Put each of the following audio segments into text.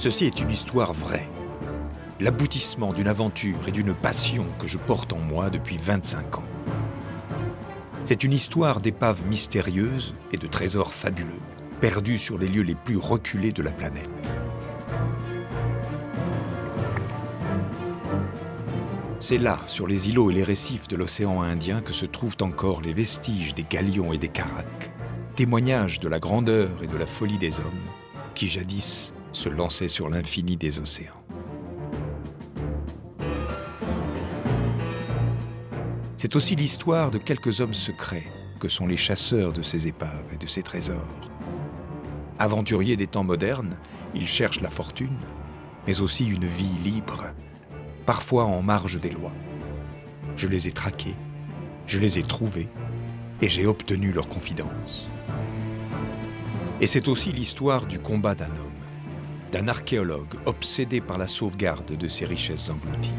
Ceci est une histoire vraie, l'aboutissement d'une aventure et d'une passion que je porte en moi depuis 25 ans. C'est une histoire d'épaves mystérieuses et de trésors fabuleux, perdus sur les lieux les plus reculés de la planète. C'est là, sur les îlots et les récifs de l'océan Indien, que se trouvent encore les vestiges des galions et des caracs, témoignages de la grandeur et de la folie des hommes qui jadis se lançaient sur l'infini des océans. C'est aussi l'histoire de quelques hommes secrets que sont les chasseurs de ces épaves et de ces trésors. Aventuriers des temps modernes, ils cherchent la fortune, mais aussi une vie libre, parfois en marge des lois. Je les ai traqués, je les ai trouvés, et j'ai obtenu leur confidence. Et c'est aussi l'histoire du combat d'un homme, d'un archéologue obsédé par la sauvegarde de ses richesses englouties.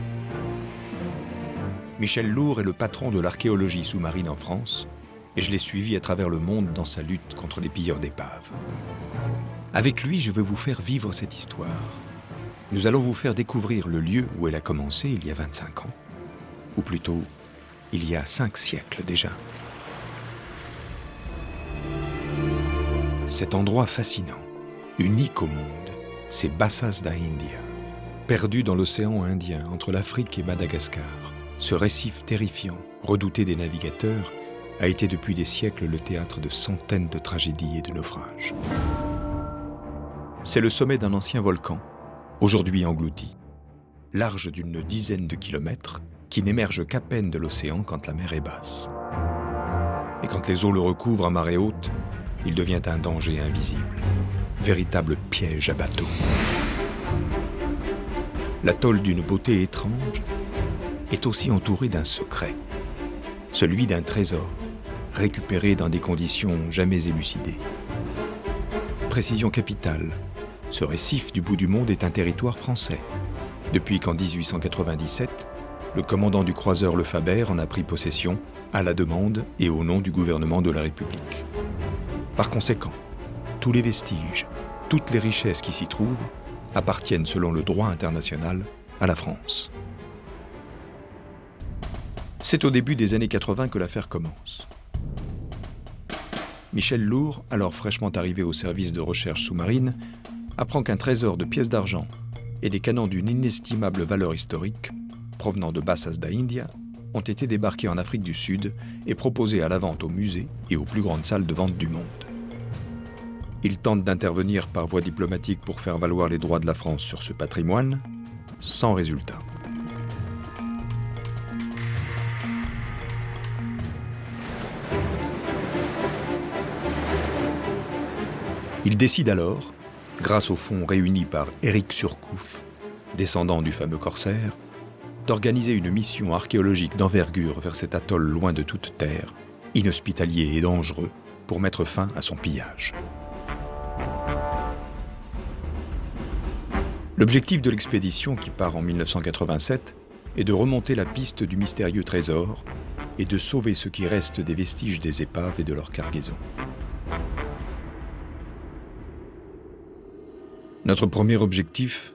Michel Lourd est le patron de l'archéologie sous-marine en France, et je l'ai suivi à travers le monde dans sa lutte contre les pilleurs d'épaves. Avec lui, je veux vous faire vivre cette histoire. Nous allons vous faire découvrir le lieu où elle a commencé il y a 25 ans, ou plutôt, il y a 5 siècles déjà. Cet endroit fascinant, unique au monde, c'est Bassas da India. Perdu dans l'océan Indien, entre l'Afrique et Madagascar, ce récif terrifiant, redouté des navigateurs, a été depuis des siècles le théâtre de centaines de tragédies et de naufrages. C'est le sommet d'un ancien volcan, aujourd'hui englouti, large d'une dizaine de kilomètres, qui n'émerge qu'à peine de l'océan quand la mer est basse. Et quand les eaux le recouvrent à marée haute, il devient un danger invisible, véritable piège à bateau. L'atoll d'une beauté étrange est aussi entouré d'un secret, celui d'un trésor récupéré dans des conditions jamais élucidées. Précision capitale. Ce récif du bout du monde est un territoire français, depuis qu'en 1897, le commandant du croiseur Le Faber en a pris possession à la demande et au nom du gouvernement de la République. Par conséquent, tous les vestiges, toutes les richesses qui s'y trouvent appartiennent selon le droit international à la France. C'est au début des années 80 que l'affaire commence. Michel Lourd, alors fraîchement arrivé au service de recherche sous-marine, apprend qu'un trésor de pièces d'argent et des canons d'une inestimable valeur historique, provenant de Bassas da India, ont été débarqués en Afrique du Sud et proposés à la vente aux musées et aux plus grandes salles de vente du monde. Il tente d'intervenir par voie diplomatique pour faire valoir les droits de la France sur ce patrimoine, sans résultat. Il décide alors, grâce aux fonds réunis par Éric Surcouf, descendant du fameux corsaire, d'organiser une mission archéologique d'envergure vers cet atoll loin de toute terre, inhospitalier et dangereux, pour mettre fin à son pillage. L'objectif de l'expédition, qui part en 1987, est de remonter la piste du mystérieux trésor et de sauver ce qui reste des vestiges des épaves et de leur cargaison. Notre premier objectif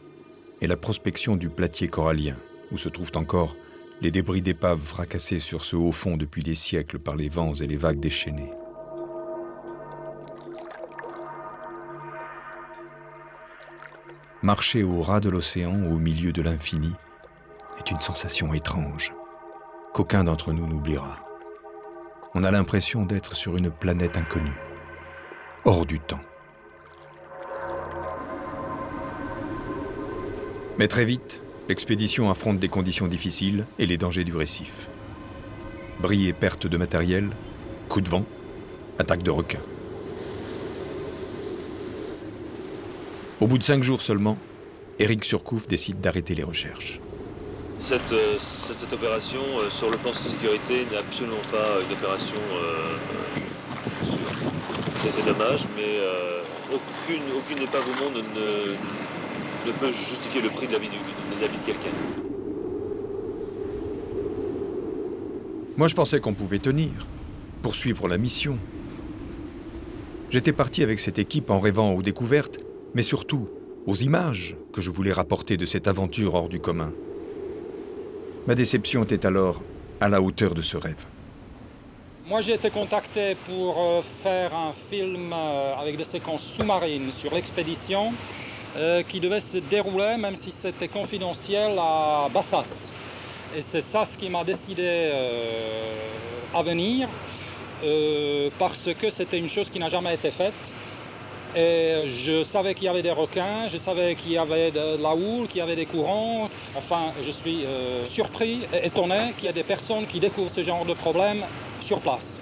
est la prospection du platier corallien, où se trouvent encore les débris d'épaves fracassés sur ce haut fond depuis des siècles par les vents et les vagues déchaînées. Marcher au ras de l'océan, au milieu de l'infini, est une sensation étrange, qu'aucun d'entre nous n'oubliera. On a l'impression d'être sur une planète inconnue, hors du temps. Mais très vite, l'expédition affronte des conditions difficiles et les dangers du récif. Bris et perte de matériel, coups de vent, attaque de requins. Au bout de 5 jours seulement, Éric Surcouf décide d'arrêter les recherches. Cette opération, sur le plan de sécurité, n'est absolument pas une opération sûre. C'est dommage, mais aucune épave au monde ne peut justifier le prix de la vie de quelqu'un. Moi, je pensais qu'on pouvait tenir, poursuivre la mission. J'étais parti avec cette équipe en rêvant aux découvertes, mais surtout aux images que je voulais rapporter de cette aventure hors du commun. Ma déception était alors à la hauteur de ce rêve. Moi, j'ai été contacté pour faire un film avec des séquences sous-marines sur l'expédition qui devait se dérouler, même si c'était confidentiel, à Bassas. Et c'est ça ce qui m'a décidé à venir, parce que c'était une chose qui n'a jamais été faite. Et je savais qu'il y avait des requins, je savais qu'il y avait de la houle, qu'il y avait des courants. Enfin, je suis surpris et étonné qu'il y ait des personnes qui découvrent ce genre de problème sur place.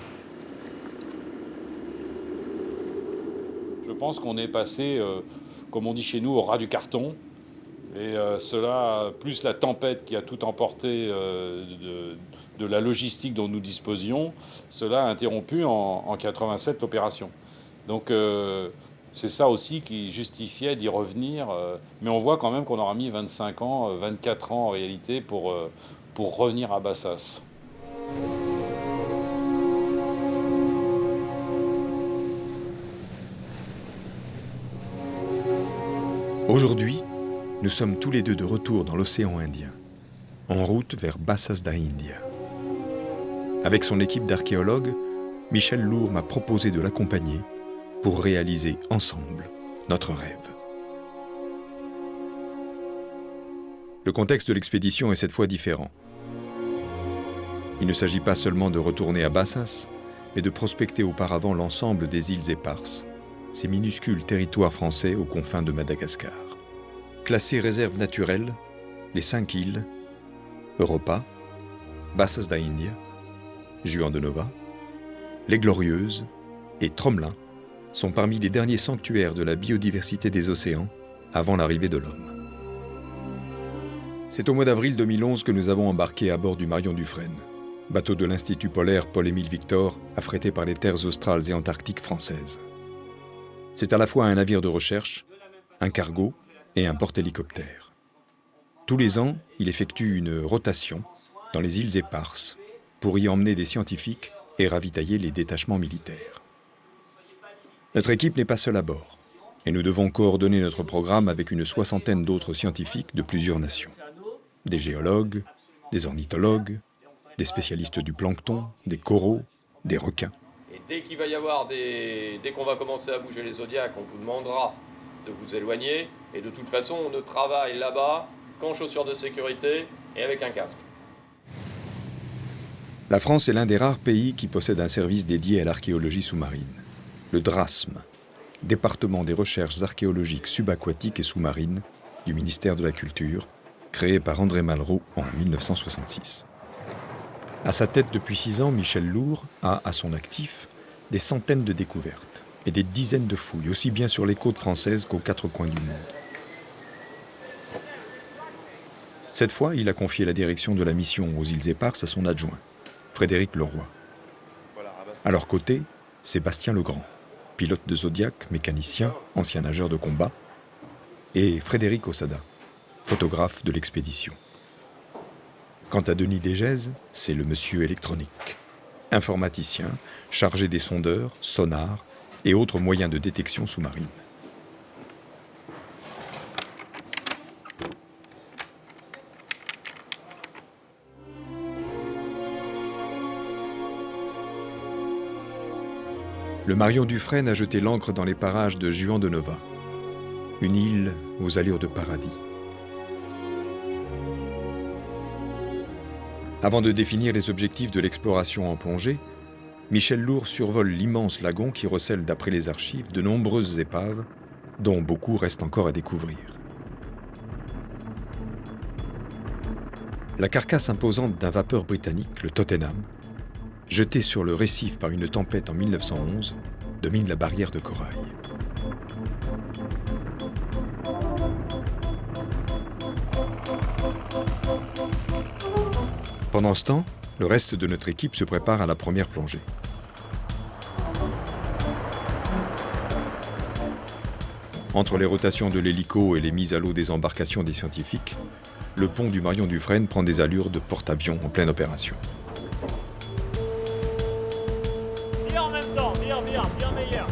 Je pense qu'on est passé, comme on dit chez nous, au ras du carton. Et cela, plus la tempête qui a tout emporté de la logistique dont nous disposions, cela a interrompu en 87 l'opération. Donc c'est ça aussi qui justifiait d'y revenir. Mais on voit quand même qu'on aura mis 25 ans, 24 ans en réalité pour revenir à Bassas. Aujourd'hui, nous sommes tous les deux de retour dans l'océan Indien, en route vers Bassas da India. Avec son équipe d'archéologues, Michel Lourd m'a proposé de l'accompagner pour réaliser ensemble notre rêve. Le contexte de l'expédition est cette fois différent. Il ne s'agit pas seulement de retourner à Bassas, mais de prospecter auparavant l'ensemble des îles éparses, ces minuscules territoires français aux confins de Madagascar. Classées réserves naturelles, les 5 îles, Europa, Bassas da India, Juan de Nova, les Glorieuses et Tromelin sont parmi les derniers sanctuaires de la biodiversité des océans avant l'arrivée de l'homme. C'est au mois d'avril 2011 que nous avons embarqué à bord du Marion Dufresne, bateau de l'Institut polaire Paul-Émile Victor, affrété par les terres australes et antarctiques françaises. C'est à la fois un navire de recherche, un cargo et un porte-hélicoptère. Tous les ans, il effectue une rotation dans les îles éparses pour y emmener des scientifiques et ravitailler les détachements militaires. Notre équipe n'est pas seule à bord, et nous devons coordonner notre programme avec une 60aine d'autres scientifiques de plusieurs nations. Des géologues, des ornithologues, des spécialistes du plancton, des coraux, des requins. Et dès qu'il va y avoir dès qu'on va commencer à bouger les zodiacs, on vous demandera de vous éloigner. Et de toute façon, on ne travaille là-bas qu'en chaussures de sécurité et avec un casque. La France est l'un des rares pays qui possède un service dédié à l'archéologie sous-marine. Le DRASM, département des recherches archéologiques subaquatiques et sous-marines du ministère de la Culture, créé par André Malraux en 1966. À sa tête depuis 6 ans, Michel Lourd a, à son actif, des centaines de découvertes et des dizaines de fouilles, aussi bien sur les côtes françaises qu'aux 4 coins du monde. Cette fois, il a confié la direction de la mission aux îles Éparses à son adjoint, Frédéric Leroy. À leur côté, Sébastien Legrand, pilote de Zodiac, mécanicien, ancien nageur de combat, et Frédéric Ossada, photographe de l'expédition. Quant à Denis Dégèse, c'est le monsieur électronique, informaticien, chargé des sondeurs, sonars et autres moyens de détection sous-marine. Le Marion Dufresne a jeté l'ancre dans les parages de Juan de Nova, une île aux allures de paradis. Avant de définir les objectifs de l'exploration en plongée, Michel Lourd survole l'immense lagon qui recèle, d'après les archives, de nombreuses épaves, dont beaucoup restent encore à découvrir. La carcasse imposante d'un vapeur britannique, le Tottenham, jeté sur le récif par une tempête en 1911, domine la barrière de corail. Pendant ce temps, le reste de notre équipe se prépare à la première plongée. Entre les rotations de l'hélico et les mises à l'eau des embarcations des scientifiques, le pont du Marion Dufresne prend des allures de porte-avions en pleine opération. Bien en même temps, bien meilleur.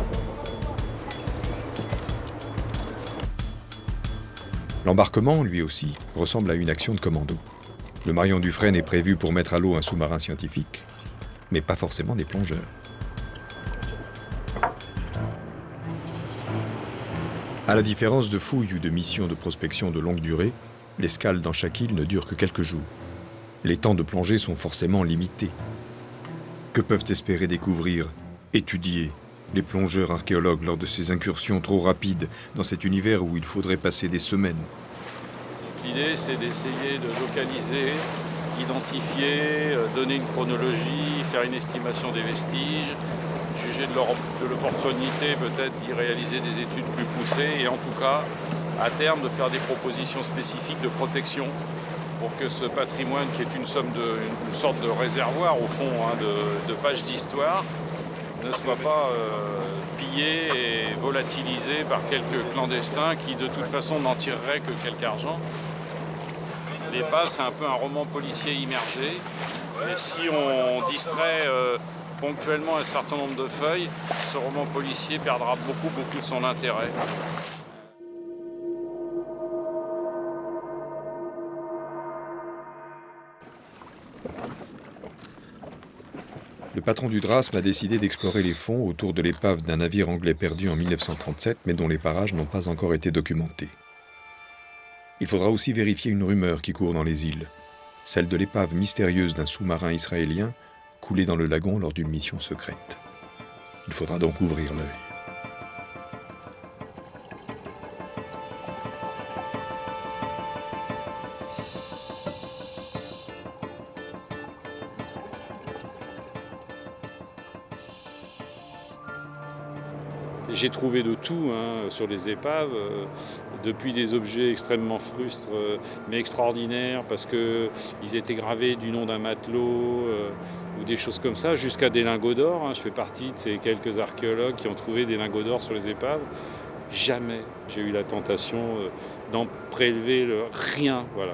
L'embarquement, lui aussi, ressemble à une action de commando. Le Marion Dufresne est prévu pour mettre à l'eau un sous-marin scientifique, mais pas forcément des plongeurs. À la différence de fouilles ou de missions de prospection de longue durée, l'escale dans chaque île ne dure que quelques jours. Les temps de plongée sont forcément limités. Que peuvent espérer découvrir, étudier, les plongeurs archéologues lors de ces incursions trop rapides dans cet univers où il faudrait passer des semaines? L'idée, c'est d'essayer de localiser, identifier, donner une chronologie, faire une estimation des vestiges, juger de l'opportunité peut-être d'y réaliser des études plus poussées et en tout cas, à terme, de faire des propositions spécifiques de protection pour que ce patrimoine, qui est une sorte de réservoir au fond de pages d'histoire, ne soit pas pillé et volatilisé par quelques clandestins qui de toute façon n'en tireraient que quelque argent. L'épave, c'est un peu un roman policier immergé. Et si on distrait ponctuellement un certain nombre de feuilles, ce roman policier perdra beaucoup de son intérêt. Le patron du Drasme a décidé d'explorer les fonds autour de l'épave d'un navire anglais perdu en 1937, mais dont les parages n'ont pas encore été documentés. Il faudra aussi vérifier une rumeur qui court dans les îles, celle de l'épave mystérieuse d'un sous-marin israélien coulé dans le lagon lors d'une mission secrète. Il faudra donc ouvrir l'œil. J'ai trouvé de tout sur les épaves, depuis des objets extrêmement frustres mais extraordinaires parce qu'ils étaient gravés du nom d'un matelot ou des choses comme ça, jusqu'à des lingots d'or. Je fais partie de ces quelques archéologues qui ont trouvé des lingots d'or sur les épaves. Jamais j'ai eu la tentation d'en prélever rien, voilà.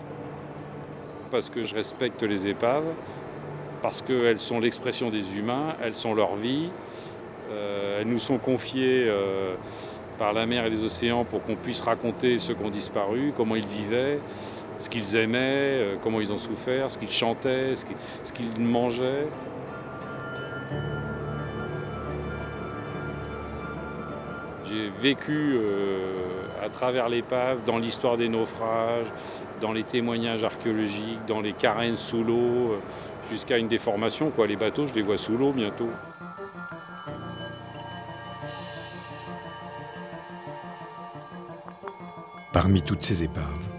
Parce que je respecte les épaves, parce qu'elles sont l'expression des humains, elles sont leur vie. Elles nous sont confiées par la mer et les océans pour qu'on puisse raconter ceux qui ont disparu, comment ils vivaient, ce qu'ils aimaient, comment ils ont souffert, ce qu'ils chantaient, ce qu'ils mangeaient. J'ai vécu à travers l'épave, dans l'histoire des naufrages, dans les témoignages archéologiques, dans les carènes sous l'eau, jusqu'à une déformation. Les bateaux, je les vois sous l'eau bientôt. Parmi toutes ces épaves,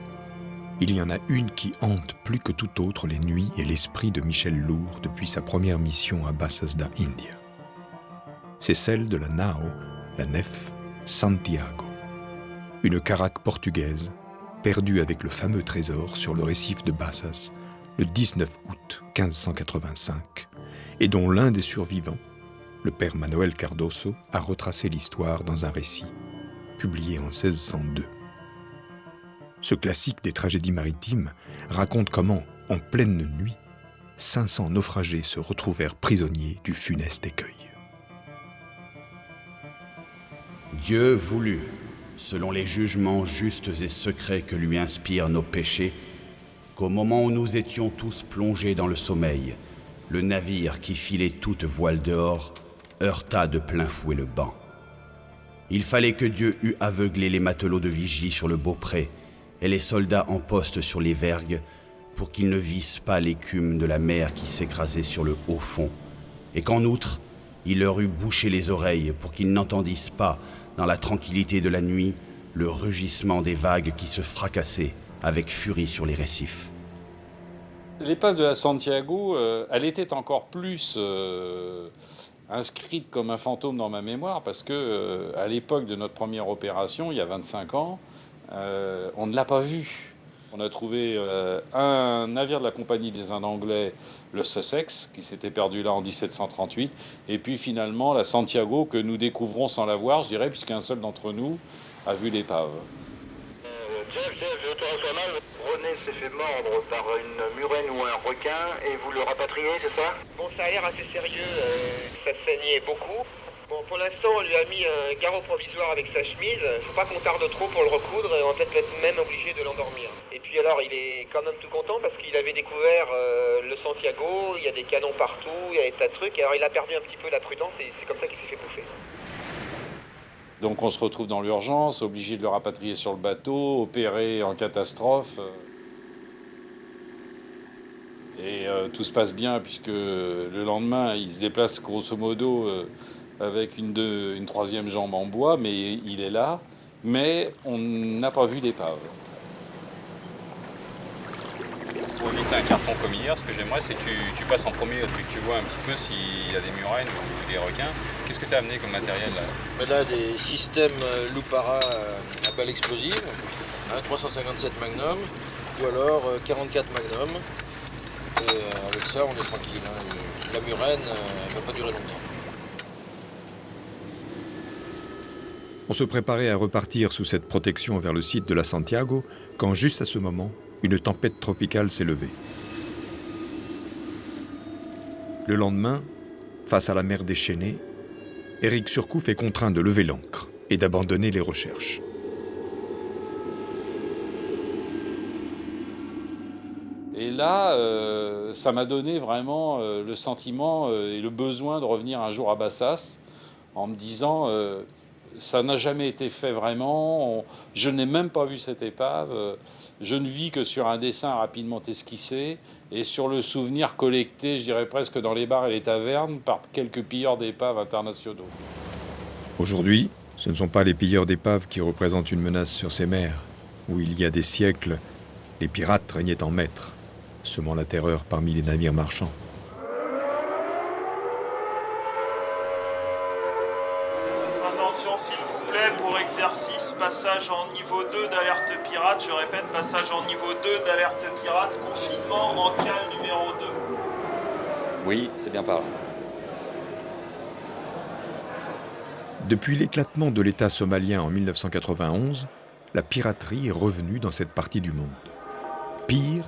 il y en a une qui hante plus que toute autre les nuits et l'esprit de Michel Lourd depuis sa première mission à Bassas da India. C'est celle de la nao, la nef Santiago, une caraque portugaise perdue avec le fameux trésor sur le récif de Bassas le 19 août 1585 et dont l'un des survivants, le père Manuel Cardoso, a retracé l'histoire dans un récit publié en 1602. Ce classique des tragédies maritimes raconte comment, en pleine nuit, 500 naufragés se retrouvèrent prisonniers du funeste écueil. Dieu voulut, selon les jugements justes et secrets que lui inspirent nos péchés, qu'au moment où nous étions tous plongés dans le sommeil, le navire qui filait toute voile dehors heurta de plein fouet le banc. Il fallait que Dieu eût aveuglé les matelots de vigie sur le beaupré et les soldats en poste sur les vergues pour qu'ils ne vissent pas l'écume de la mer qui s'écrasait sur le haut fond, et qu'en outre, il leur eût bouché les oreilles pour qu'ils n'entendissent pas, dans la tranquillité de la nuit, le rugissement des vagues qui se fracassaient avec furie sur les récifs. L'épave de la Santiago, elle était encore plus inscrite comme un fantôme dans ma mémoire parce que à l'époque de notre première opération, il y a 25 ans, on ne l'a pas vue. On a trouvé un navire de la Compagnie des Indes anglais, le Sussex, qui s'était perdu là en 1738, et puis finalement la Santiago que nous découvrons sans la voir, je dirais, puisqu'un seul d'entre nous a vu l'épave. Chef, je te reçois mal. René s'est fait mordre par une murène ou un requin et vous le rapatriez, c'est ça? Bon, ça a l'air assez sérieux. Ça saignait beaucoup. Bon, pour l'instant, on lui a mis un carreau provisoire avec sa chemise. Faut pas qu'on tarde trop pour le recoudre et on va peut-être être même obligé de l'endormir. Et puis alors, il est quand même tout content parce qu'il avait découvert le Santiago, il y a des canons partout, il y a des tas de trucs. Et alors, il a perdu un petit peu la prudence et c'est comme ça qu'il s'est fait bouffer. Donc on se retrouve dans l'urgence, obligé de le rapatrier sur le bateau, opéré en catastrophe. Et tout se passe bien puisque le lendemain, il se déplace grosso modo avec une troisième jambe en bois, mais il est là. Mais on n'a pas vu d'épave. Pour éviter un carton comme hier, ce que j'aimerais, c'est que tu passes en premier, que tu vois un petit peu s'il y a des murènes ou des requins. Qu'est-ce que tu as amené comme matériel là? Là, des systèmes Lupara à balles explosives, 357 Magnum, ou alors 44 Magnum. Et avec ça, on est tranquille. La murène ne va pas durer longtemps. On se préparait à repartir sous cette protection vers le site de la Santiago, quand juste à ce moment, une tempête tropicale s'est levée. Le lendemain, face à la mer déchaînée, Éric Surcouf est contraint de lever l'ancre et d'abandonner les recherches. Et là, ça m'a donné vraiment le sentiment et le besoin de revenir un jour à Bassas en me disant ça n'a jamais été fait vraiment, je n'ai même pas vu cette épave, je ne vis que sur un dessin rapidement esquissé et sur le souvenir collecté, je dirais presque dans les bars et les tavernes, par quelques pilleurs d'épaves internationaux. Aujourd'hui, ce ne sont pas les pilleurs d'épaves qui représentent une menace sur ces mers, où il y a des siècles, les pirates régnaient en maîtres, semant la terreur parmi les navires marchands. Attention s'il vous plaît, pour exercice, passage en niveau 2 d'alerte pirate. Je répète, passage en niveau 2 d'alerte pirate, confinement en cale numéro 2. Oui, c'est bien par là. Depuis l'éclatement de l'État somalien en 1991, la piraterie est revenue dans cette partie du monde. Pire,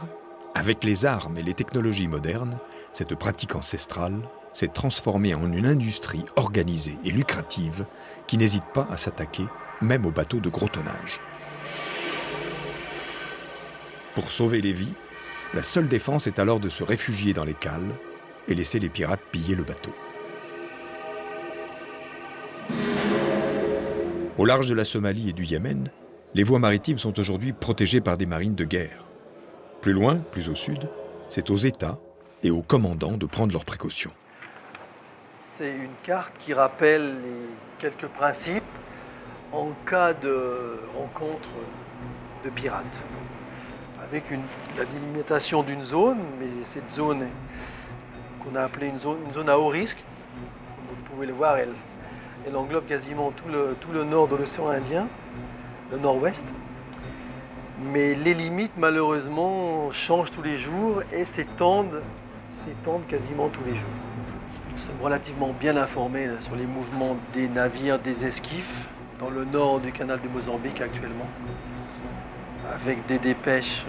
avec les armes et les technologies modernes, cette pratique ancestrale s'est transformée en une industrie organisée et lucrative qui n'hésite pas à s'attaquer même aux bateaux de gros tonnage. Pour sauver les vies, la seule défense est alors de se réfugier dans les cales et laisser les pirates piller le bateau. Au large de la Somalie et du Yémen, les voies maritimes sont aujourd'hui protégées par des marines de guerre. Plus loin, plus au sud, c'est aux États et aux commandants de prendre leurs précautions. C'est une carte qui rappelle les quelques principes en cas de rencontre de pirates. Avec la délimitation d'une zone, mais cette zone qu'on a appelée une zone à haut risque, comme vous pouvez le voir, elle englobe quasiment tout le nord de l'océan Indien, le nord-ouest. Mais les limites, malheureusement, changent tous les jours et s'étendent quasiment tous les jours. Nous sommes relativement bien informés sur les mouvements des navires, des esquifs, dans le nord du canal de Mozambique actuellement, avec des dépêches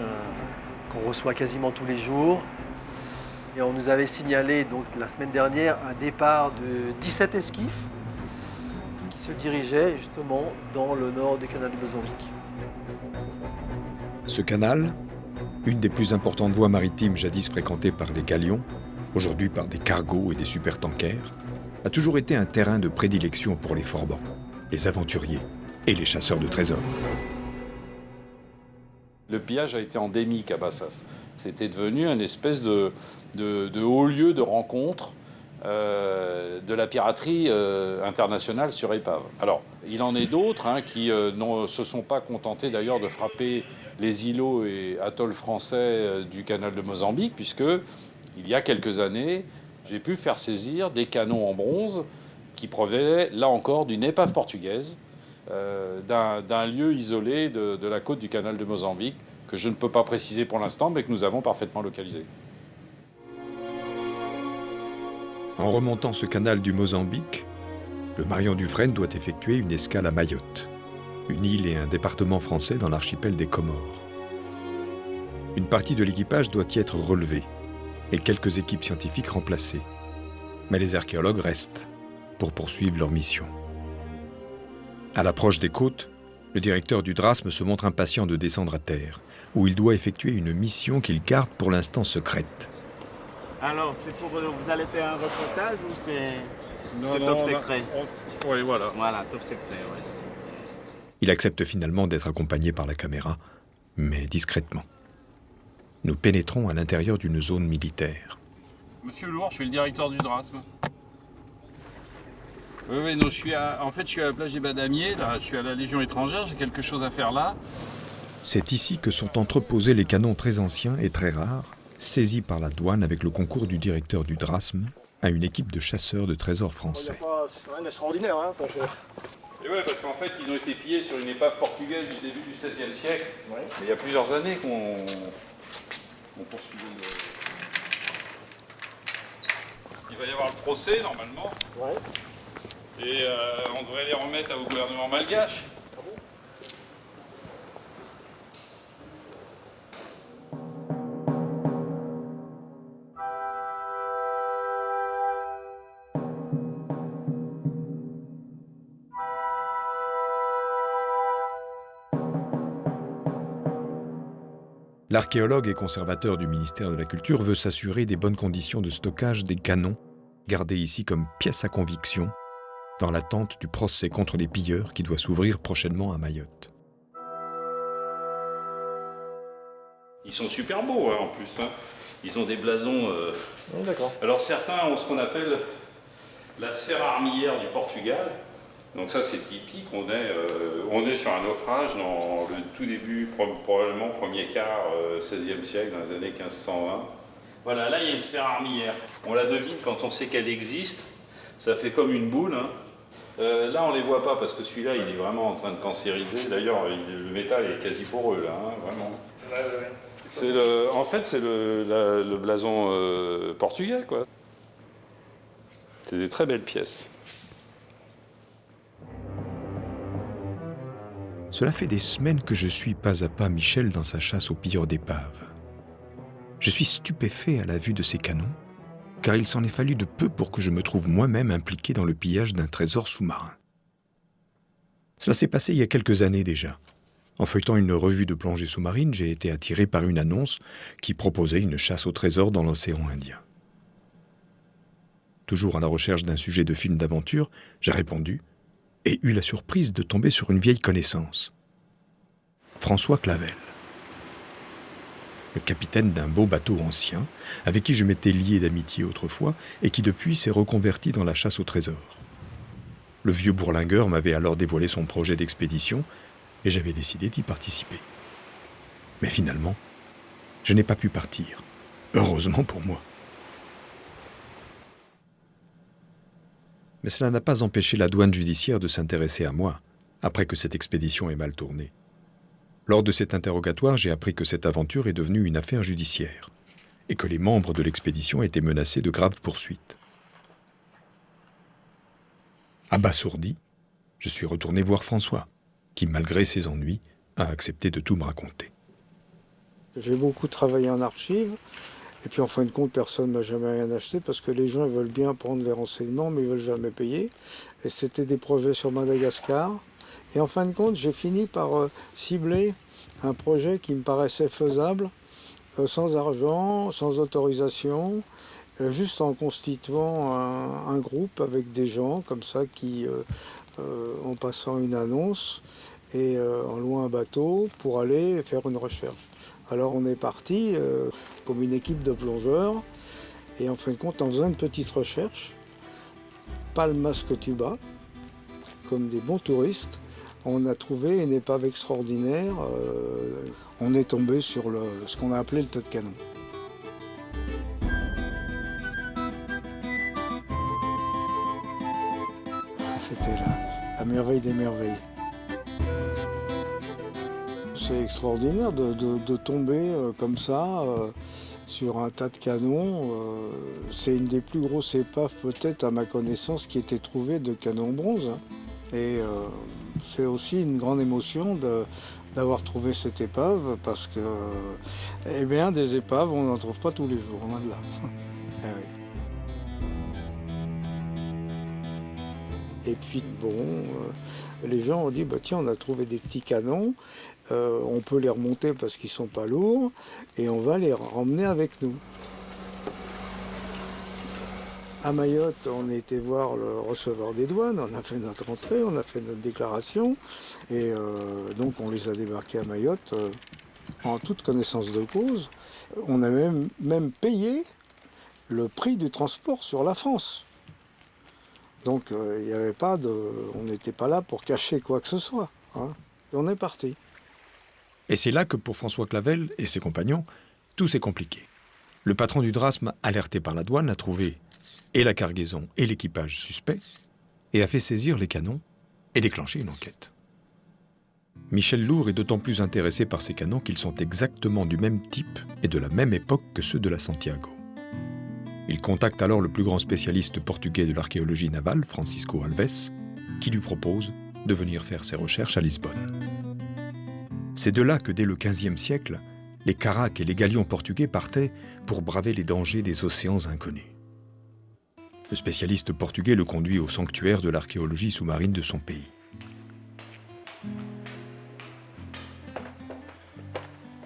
qu'on reçoit quasiment tous les jours. Et on nous avait signalé donc, la semaine dernière un départ de 17 esquifs qui se dirigeaient justement dans le nord du canal de Mozambique. Ce canal, une des plus importantes voies maritimes jadis fréquentées par les galions, aujourd'hui par des cargos et des supertankers, a toujours été un terrain de prédilection pour les forbans, les aventuriers et les chasseurs de trésors. Le pillage a été endémique à Bassas. C'était devenu une espèce de haut lieu de rencontre de la piraterie internationale sur épave. Alors, il en est d'autres qui ne se sont pas contentés d'ailleurs de frapper les îlots et atolls français du canal de Mozambique, puisque il y a quelques années, j'ai pu faire saisir des canons en bronze qui provenaient, là encore, d'une épave portugaise, d'un lieu isolé de la côte du canal de Mozambique, que je ne peux pas préciser pour l'instant, mais que nous avons parfaitement localisé. En remontant ce canal du Mozambique, le Marion Dufresne doit effectuer une escale à Mayotte, une île et un département français dans l'archipel des Comores. Une partie de l'équipage doit y être relevée et quelques équipes scientifiques remplacées. Mais les archéologues restent pour poursuivre leur mission. À l'approche des côtes, le directeur du Drasme se montre impatient de descendre à terre, où il doit effectuer une mission qu'il garde pour l'instant secrète. Alors, c'est pour vous allez faire un reportage ou c'est top secret? Oui, voilà. Voilà, top secret, ouais. Il accepte finalement d'être accompagné par la caméra, mais discrètement. Nous pénétrons à l'intérieur d'une zone militaire. Monsieur Lourd, je suis le directeur du Drasme. Oui, non, je suis à la plage des Badamiers, là, je suis à la Légion étrangère, j'ai quelque chose à faire là. C'est ici que sont entreposés les canons très anciens et très rares, saisis par la douane avec le concours du directeur du Drasme à une équipe de chasseurs de trésors français. C'est rien d'extraordinaire, hein. Et ouais, parce qu'en fait, ils ont été pillés sur une épave portugaise du début du XVIe siècle. Ouais. Mais il y a plusieurs années qu'on poursuivait le... Il va y avoir le procès, normalement. Ouais. Et on devrait les remettre au gouvernement malgache. Ah bon ? L'archéologue et conservateur du ministère de la Culture veut s'assurer des bonnes conditions de stockage des canons, gardés ici comme pièces à conviction, dans l'attente du procès contre les pilleurs qui doit s'ouvrir prochainement à Mayotte. Ils sont super beaux, hein, en plus. Hein. Ils ont des blasons... Oui, d'accord. Alors certains ont ce qu'on appelle la sphère armillaire du Portugal. Donc ça, c'est typique. On est sur un naufrage dans le tout début, probablement premier quart 16e siècle, dans les années 1520. Voilà, là, il y a une sphère armillaire. On la devine quand on sait qu'elle existe. Ça fait comme une boule. Hein. Là, on ne les voit pas parce que celui-là, il est vraiment en train de cancériser. D'ailleurs, le métal est quasi poreux, là, hein, vraiment. Ouais. En fait, c'est le blason portugais, quoi. C'est des très belles pièces. Cela fait des semaines que je suis pas à pas Michel dans sa chasse aux pilleurs d'épaves. Je suis stupéfait à la vue de ces canons, car il s'en est fallu de peu pour que je me trouve moi-même impliqué dans le pillage d'un trésor sous-marin. Cela s'est passé il y a quelques années déjà. En feuilletant une revue de plongée sous-marine, j'ai été attiré par une annonce qui proposait une chasse au trésor dans l'océan Indien. Toujours à la recherche d'un sujet de film d'aventure, j'ai répondu et eut la surprise de tomber sur une vieille connaissance. François Clavel, le capitaine d'un beau bateau ancien, avec qui je m'étais lié d'amitié autrefois et qui depuis s'est reconverti dans la chasse au trésor. Le vieux bourlingueur m'avait alors dévoilé son projet d'expédition et j'avais décidé d'y participer. Mais finalement, je n'ai pas pu partir. Heureusement pour moi. Mais cela n'a pas empêché la douane judiciaire de s'intéresser à moi, après que cette expédition ait mal tourné. Lors de cet interrogatoire, j'ai appris que cette aventure est devenue une affaire judiciaire, et que les membres de l'expédition étaient menacés de graves poursuites. Abasourdi, je suis retourné voir François, qui, malgré ses ennuis, a accepté de tout me raconter. J'ai beaucoup travaillé en archives. Et puis en fin de compte, personne ne m'a jamais rien acheté parce que les gens ils veulent bien prendre les renseignements, mais ils ne veulent jamais payer. Et c'était des projets sur Madagascar. Et en fin de compte, j'ai fini par cibler un projet qui me paraissait faisable, sans argent, sans autorisation, juste en constituant un groupe avec des gens comme ça qui, en passant une annonce et en louant un bateau pour aller faire une recherche. Alors on est parti comme une équipe de plongeurs et en fin de compte en faisant une petite recherche, pas le masque tuba, comme des bons touristes, on a trouvé une épave extraordinaire, on est tombé sur ce qu'on a appelé le tas de canon. C'était la merveille des merveilles. C'est extraordinaire de tomber comme ça sur un tas de canons. C'est une des plus grosses épaves peut-être à ma connaissance qui était trouvée de canons bronze. Et c'est aussi une grande émotion d'avoir trouvé cette épave parce que eh bien, des épaves on n'en trouve pas tous les jours, loin de là. Eh oui. Et puis les gens ont dit tiens, on a trouvé des petits canons, on peut les remonter parce qu'ils ne sont pas lourds, et on va les ramener avec nous. À Mayotte, on a été voir le receveur des douanes, on a fait notre entrée, on a fait notre déclaration, et donc on les a débarqués à Mayotte en toute connaissance de cause. On a même payé le prix du transport sur la France. Donc il n'y avait pas on n'était pas là pour cacher quoi que ce soit. Hein. Et on est parti. Et c'est là que pour François Clavel et ses compagnons, tout s'est compliqué. Le patron du Drasme, alerté par la douane, a trouvé et la cargaison et l'équipage suspects, et a fait saisir les canons et déclencher une enquête. Michel Lourd est d'autant plus intéressé par ces canons qu'ils sont exactement du même type et de la même époque que ceux de la Santiago. Il contacte alors le plus grand spécialiste portugais de l'archéologie navale, Francisco Alves, qui lui propose de venir faire ses recherches à Lisbonne. C'est de là que dès le XVe siècle, les caraques et les galions portugais partaient pour braver les dangers des océans inconnus. Le spécialiste portugais le conduit au sanctuaire de l'archéologie sous-marine de son pays.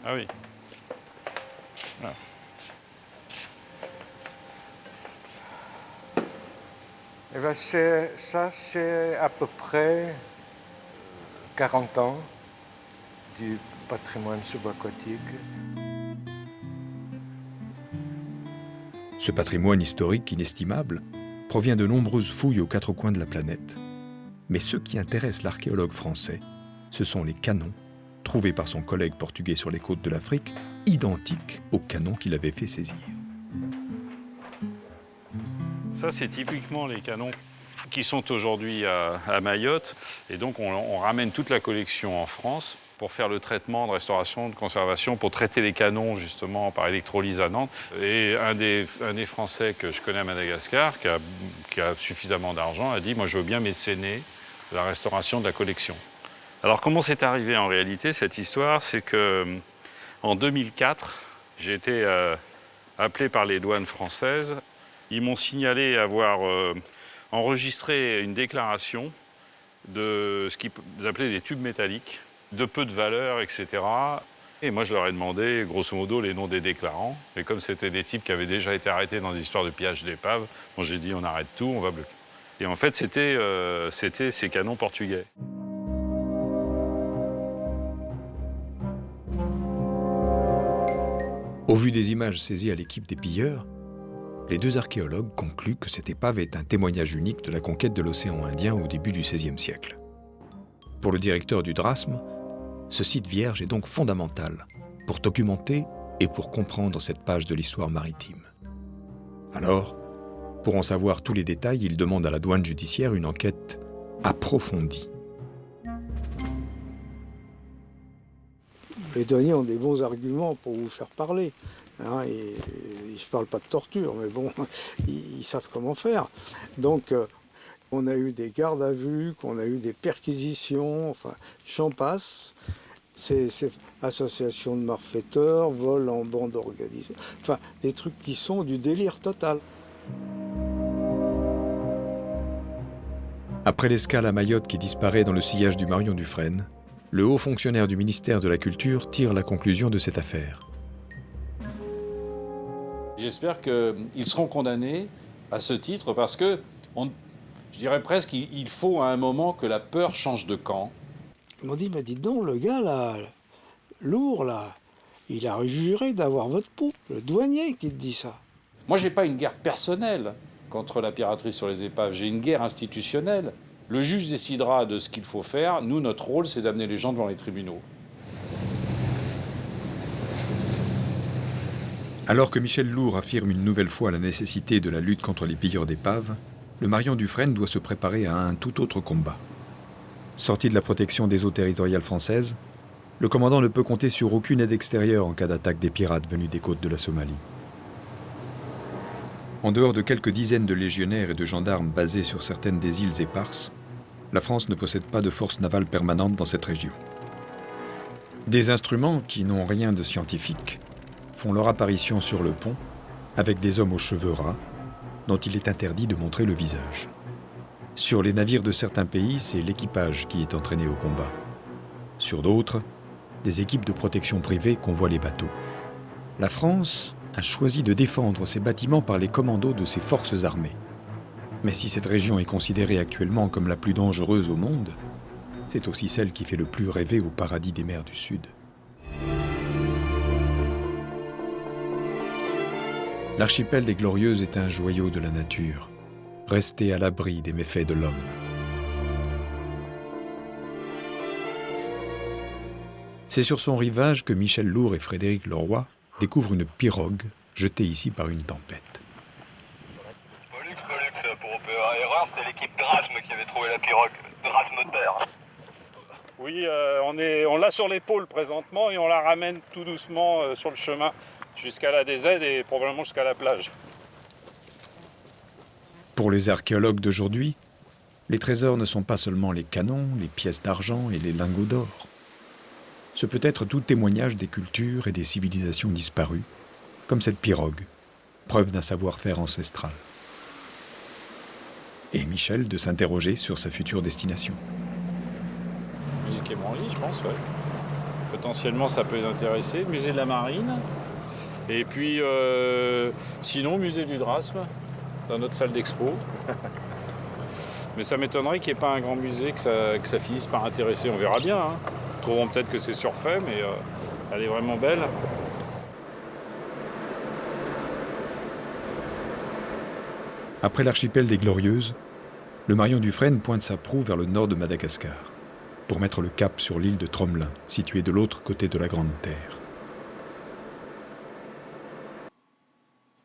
Ah oui. Ah. Eh ben c'est à peu près 40 ans du patrimoine subaquatique. Ce patrimoine historique inestimable provient de nombreuses fouilles aux quatre coins de la planète. Mais ce qui intéresse l'archéologue français, ce sont les canons trouvés par son collègue portugais sur les côtes de l'Afrique, identiques aux canons qu'il avait fait saisir. Ça, c'est typiquement les canons qui sont aujourd'hui à Mayotte. Et donc, on ramène toute la collection en France pour faire le traitement de restauration, de conservation, pour traiter les canons justement par électrolyse à Nantes. Et un des Français que je connais à Madagascar, qui a suffisamment d'argent, a dit « Moi, je veux bien mécéner la restauration de la collection ». Alors, comment c'est arrivé en réalité, cette histoire? C'est qu'en 2004, j'ai été appelé par les douanes françaises. Ils m'ont signalé avoir enregistré une déclaration de ce qu'ils appelaient des tubes métalliques, de peu de valeur, etc. Et moi, je leur ai demandé, grosso modo, les noms des déclarants. Et comme c'était des types qui avaient déjà été arrêtés dans des histoires de pillage d'épave, bon, j'ai dit, on arrête tout, on va bloquer. Et en fait, c'était ces canons portugais. Au vu des images saisies à l'équipe des pilleurs, les deux archéologues concluent que cette épave est un témoignage unique de la conquête de l'océan Indien au début du XVIe siècle. Pour le directeur du Drasme, ce site vierge est donc fondamental pour documenter et pour comprendre cette page de l'histoire maritime. Alors, pour en savoir tous les détails, il demande à la douane judiciaire une enquête approfondie. Les douaniers ont des bons arguments pour vous faire parler. Hein, et ils ne parlent pas de torture, mais bon, ils savent comment faire. Donc, on a eu des gardes à vue, qu'on a eu des perquisitions, enfin, j'en passe. C'est association de malfaiteurs, vol en bande organisée, enfin, des trucs qui sont du délire total. Après l'escale à Mayotte qui disparaît dans le sillage du Marion Dufresne, le haut fonctionnaire du ministère de la Culture tire la conclusion de cette affaire. J'espère qu'ils seront condamnés à ce titre parce que, je dirais presque, il faut à un moment que la peur change de camp. Ils m'ont dit, mais dites donc, le gars là, lourd là, il a juré d'avoir votre peau, le douanier qui te dit ça. Moi, j'ai pas une guerre personnelle contre la piraterie sur les épaves, j'ai une guerre institutionnelle. Le juge décidera de ce qu'il faut faire. Nous, notre rôle, c'est d'amener les gens devant les tribunaux. Alors que Michel Lourd affirme une nouvelle fois la nécessité de la lutte contre les pilleurs d'épaves, le Marion Dufresne doit se préparer à un tout autre combat. Sorti de la protection des eaux territoriales françaises, le commandant ne peut compter sur aucune aide extérieure en cas d'attaque des pirates venus des côtes de la Somalie. En dehors de quelques dizaines de légionnaires et de gendarmes basés sur certaines des îles éparses, la France ne possède pas de force navale permanente dans cette région. Des instruments qui n'ont rien de scientifique font leur apparition sur le pont avec des hommes aux cheveux ras dont il est interdit de montrer le visage. Sur les navires de certains pays, c'est l'équipage qui est entraîné au combat. Sur d'autres, des équipes de protection privée convoient les bateaux. La France a choisi de défendre ses bâtiments par les commandos de ses forces armées. Mais si cette région est considérée actuellement comme la plus dangereuse au monde, c'est aussi celle qui fait le plus rêver au paradis des mers du Sud. L'archipel des Glorieuses est un joyau de la nature, resté à l'abri des méfaits de l'homme. C'est sur son rivage que Michel Lourd et Frédéric Leroy découvrent une pirogue jetée ici par une tempête. Pollux, pour erreur, c'est l'équipe Drasme qui avait trouvé la pirogue. Drasme Moteur. Oui, on l'a sur l'épaule présentement et on la ramène tout doucement sur le chemin jusqu'à la DZ et probablement jusqu'à la plage. Pour les archéologues d'aujourd'hui, les trésors ne sont pas seulement les canons, les pièces d'argent et les lingots d'or. Ce peut être tout témoignage des cultures et des civilisations disparues, comme cette pirogue, preuve d'un savoir-faire ancestral. Et Michel de s'interroger sur sa future destination. Musique et branly, je pense, ouais. Potentiellement, ça peut les intéresser. Musée de la Marine. Et puis, sinon, musée du Drasme, dans notre salle d'expo. Mais ça m'étonnerait qu'il n'y ait pas un grand musée, que ça finisse par intéresser. On verra bien. Hein. Trouveront peut-être que c'est surfait, mais elle est vraiment belle. Après l'archipel des Glorieuses, le Marion Dufresne pointe sa proue vers le nord de Madagascar, pour mettre le cap sur l'île de Tromelin, située de l'autre côté de la Grande Terre.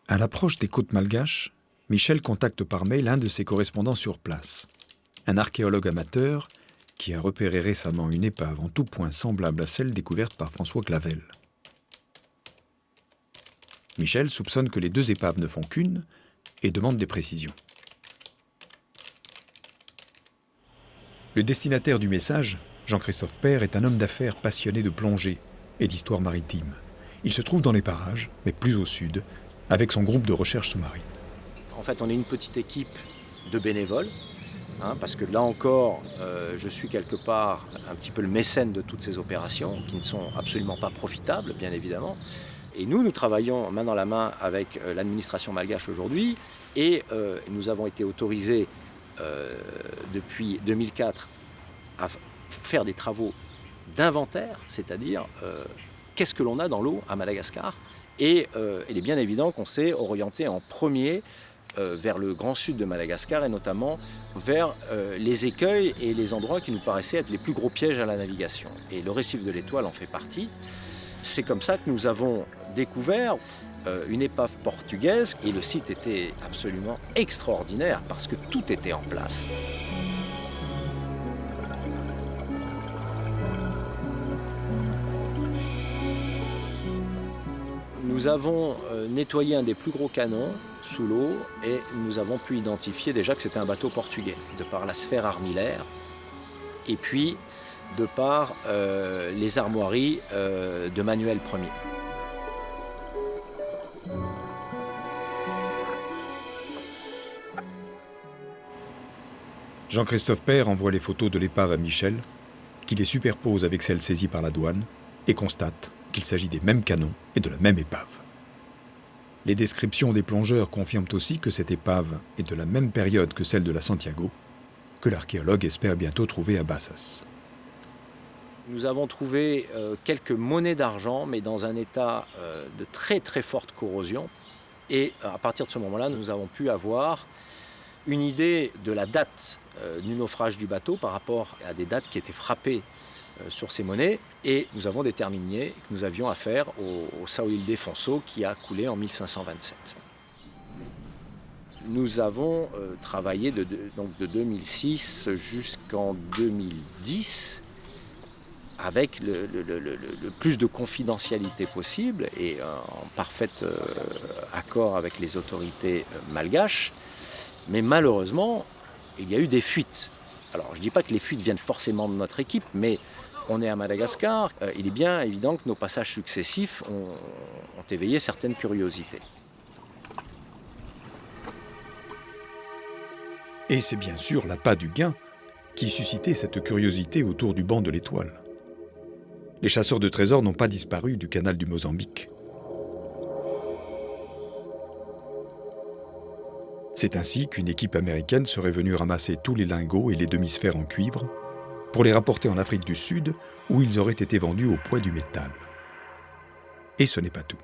À l'approche des côtes malgaches, Michel contacte par mail un de ses correspondants sur place, un archéologue amateur qui a repéré récemment une épave en tout point semblable à celle découverte par François Clavel. Michel soupçonne que les deux épaves ne font qu'une et demande des précisions. Le destinataire du message, Jean-Christophe Père, est un homme d'affaires passionné de plongée et d'histoire maritime. Il se trouve dans les parages, mais plus au sud, avec son groupe de recherche sous-marine. En fait, on est une petite équipe de bénévoles, parce que là encore, je suis quelque part un petit peu le mécène de toutes ces opérations, qui ne sont absolument pas profitables, bien évidemment. Et nous travaillons main dans la main avec l'administration malgache aujourd'hui, et nous avons été autorisés depuis 2004 à faire des travaux d'inventaire, c'est-à-dire qu'est-ce que l'on a dans l'eau à Madagascar. Et il est bien évident qu'on s'est orienté en premier vers le grand sud de Madagascar et notamment vers les écueils et les endroits qui nous paraissaient être les plus gros pièges à la navigation. Et le récif de l'Étoile en fait partie. C'est comme ça que nous avons découvert une épave portugaise et le site était absolument extraordinaire parce que tout était en place. Nous avons nettoyé un des plus gros canons sous l'eau et nous avons pu identifier déjà que c'était un bateau portugais, de par la sphère armillaire et puis de par les armoiries de Manuel Ier. Jean-Christophe Père envoie les photos de l'épave à Michel, qui les superpose avec celles saisies par la douane et constate qu'il s'agit des mêmes canons et de la même épave. Les descriptions des plongeurs confirment aussi que cette épave est de la même période que celle de la Santiago, que l'archéologue espère bientôt trouver à Bassas. Nous avons trouvé quelques monnaies d'argent, mais dans un état de très très forte corrosion. Et à partir de ce moment-là, nous avons pu avoir une idée de la date du naufrage du bateau par rapport à des dates qui étaient frappées sur ces monnaies. Et nous avons déterminé que nous avions affaire au São Ildefonso qui a coulé en 1527. Nous avons travaillé donc de 2006 jusqu'en 2010 avec le plus de confidentialité possible et en parfait accord avec les autorités malgaches. Mais malheureusement, il y a eu des fuites. Alors, je ne dis pas que les fuites viennent forcément de notre équipe, mais on est à Madagascar. Il est bien évident que nos passages successifs ont éveillé certaines curiosités. Et c'est bien sûr l'appât du gain qui suscitait cette curiosité autour du banc de l'Étoile. Les chasseurs de trésors n'ont pas disparu du canal du Mozambique. C'est ainsi qu'une équipe américaine serait venue ramasser tous les lingots et les demi-sphères en cuivre pour les rapporter en Afrique du Sud où ils auraient été vendus au poids du métal. Et ce n'est pas tout.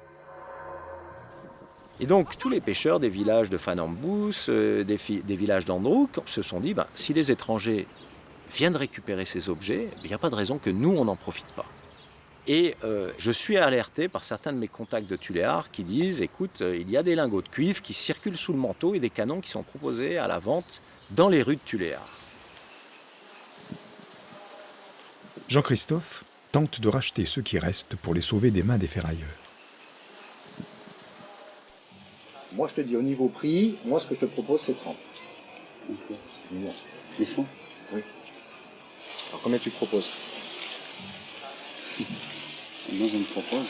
Et donc tous les pêcheurs des villages de Fanambous, des villages d'Androuk se sont dit, si les étrangers viennent récupérer ces objets, il n'y a pas de raison que nous, on n'en profite pas. Et je suis alerté par certains de mes contacts de Tuléar qui disent, écoute, il y a des lingots de cuivre qui circulent sous le manteau et des canons qui sont proposés à la vente dans les rues de Tuléar. Jean-Christophe tente de racheter ceux qui restent pour les sauver des mains des ferrailleurs. Moi, je te dis, au niveau prix, moi, ce que je te propose, c'est 30. Okay. Les sons? Oui. Alors, combien tu te proposes? Moi, je me propose.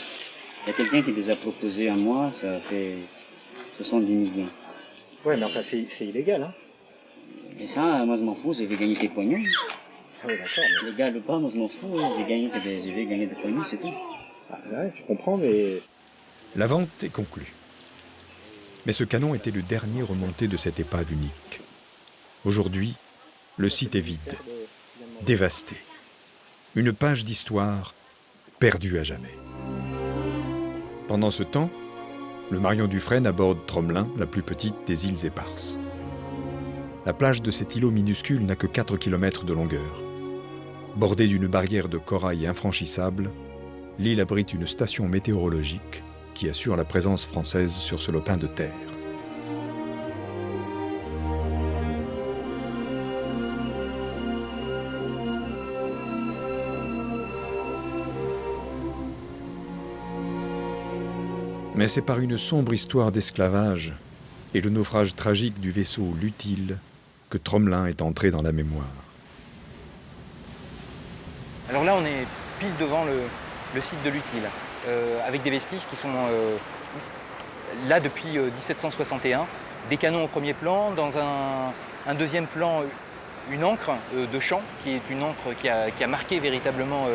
Il y a quelqu'un qui les a proposés à moi, ça fait 70 millions. Ouais, mais enfin, c'est illégal, hein. Et ça, moi, je m'en fous, je vais gagner tes poignons. Ah oui, d'accord. Mais... Le gars le pas, moi, je m'en fous, je vais gagner des poignons, c'est tout. Ah, ouais, je comprends, mais... La vente est conclue. Mais ce canon était le dernier remonté de cette épave unique. Aujourd'hui, le site est vide, dévasté. Une page d'histoire perdue à jamais. Pendant ce temps, le Marion Dufresne aborde Tromelin, la plus petite des îles éparses. La plage de cet îlot minuscule n'a que 4 km de longueur. Bordée d'une barrière de corail infranchissable, l'île abrite une station météorologique qui assure la présence française sur ce lopin de terre. Mais c'est par une sombre histoire d'esclavage et le naufrage tragique du vaisseau l'Utile que Tromelin est entré dans la mémoire. Alors là, on est pile devant le site de l'Utile, avec des vestiges qui sont là depuis 1761. Des canons au premier plan, dans un deuxième plan, une ancre de champ, qui est une ancre qui a marqué véritablement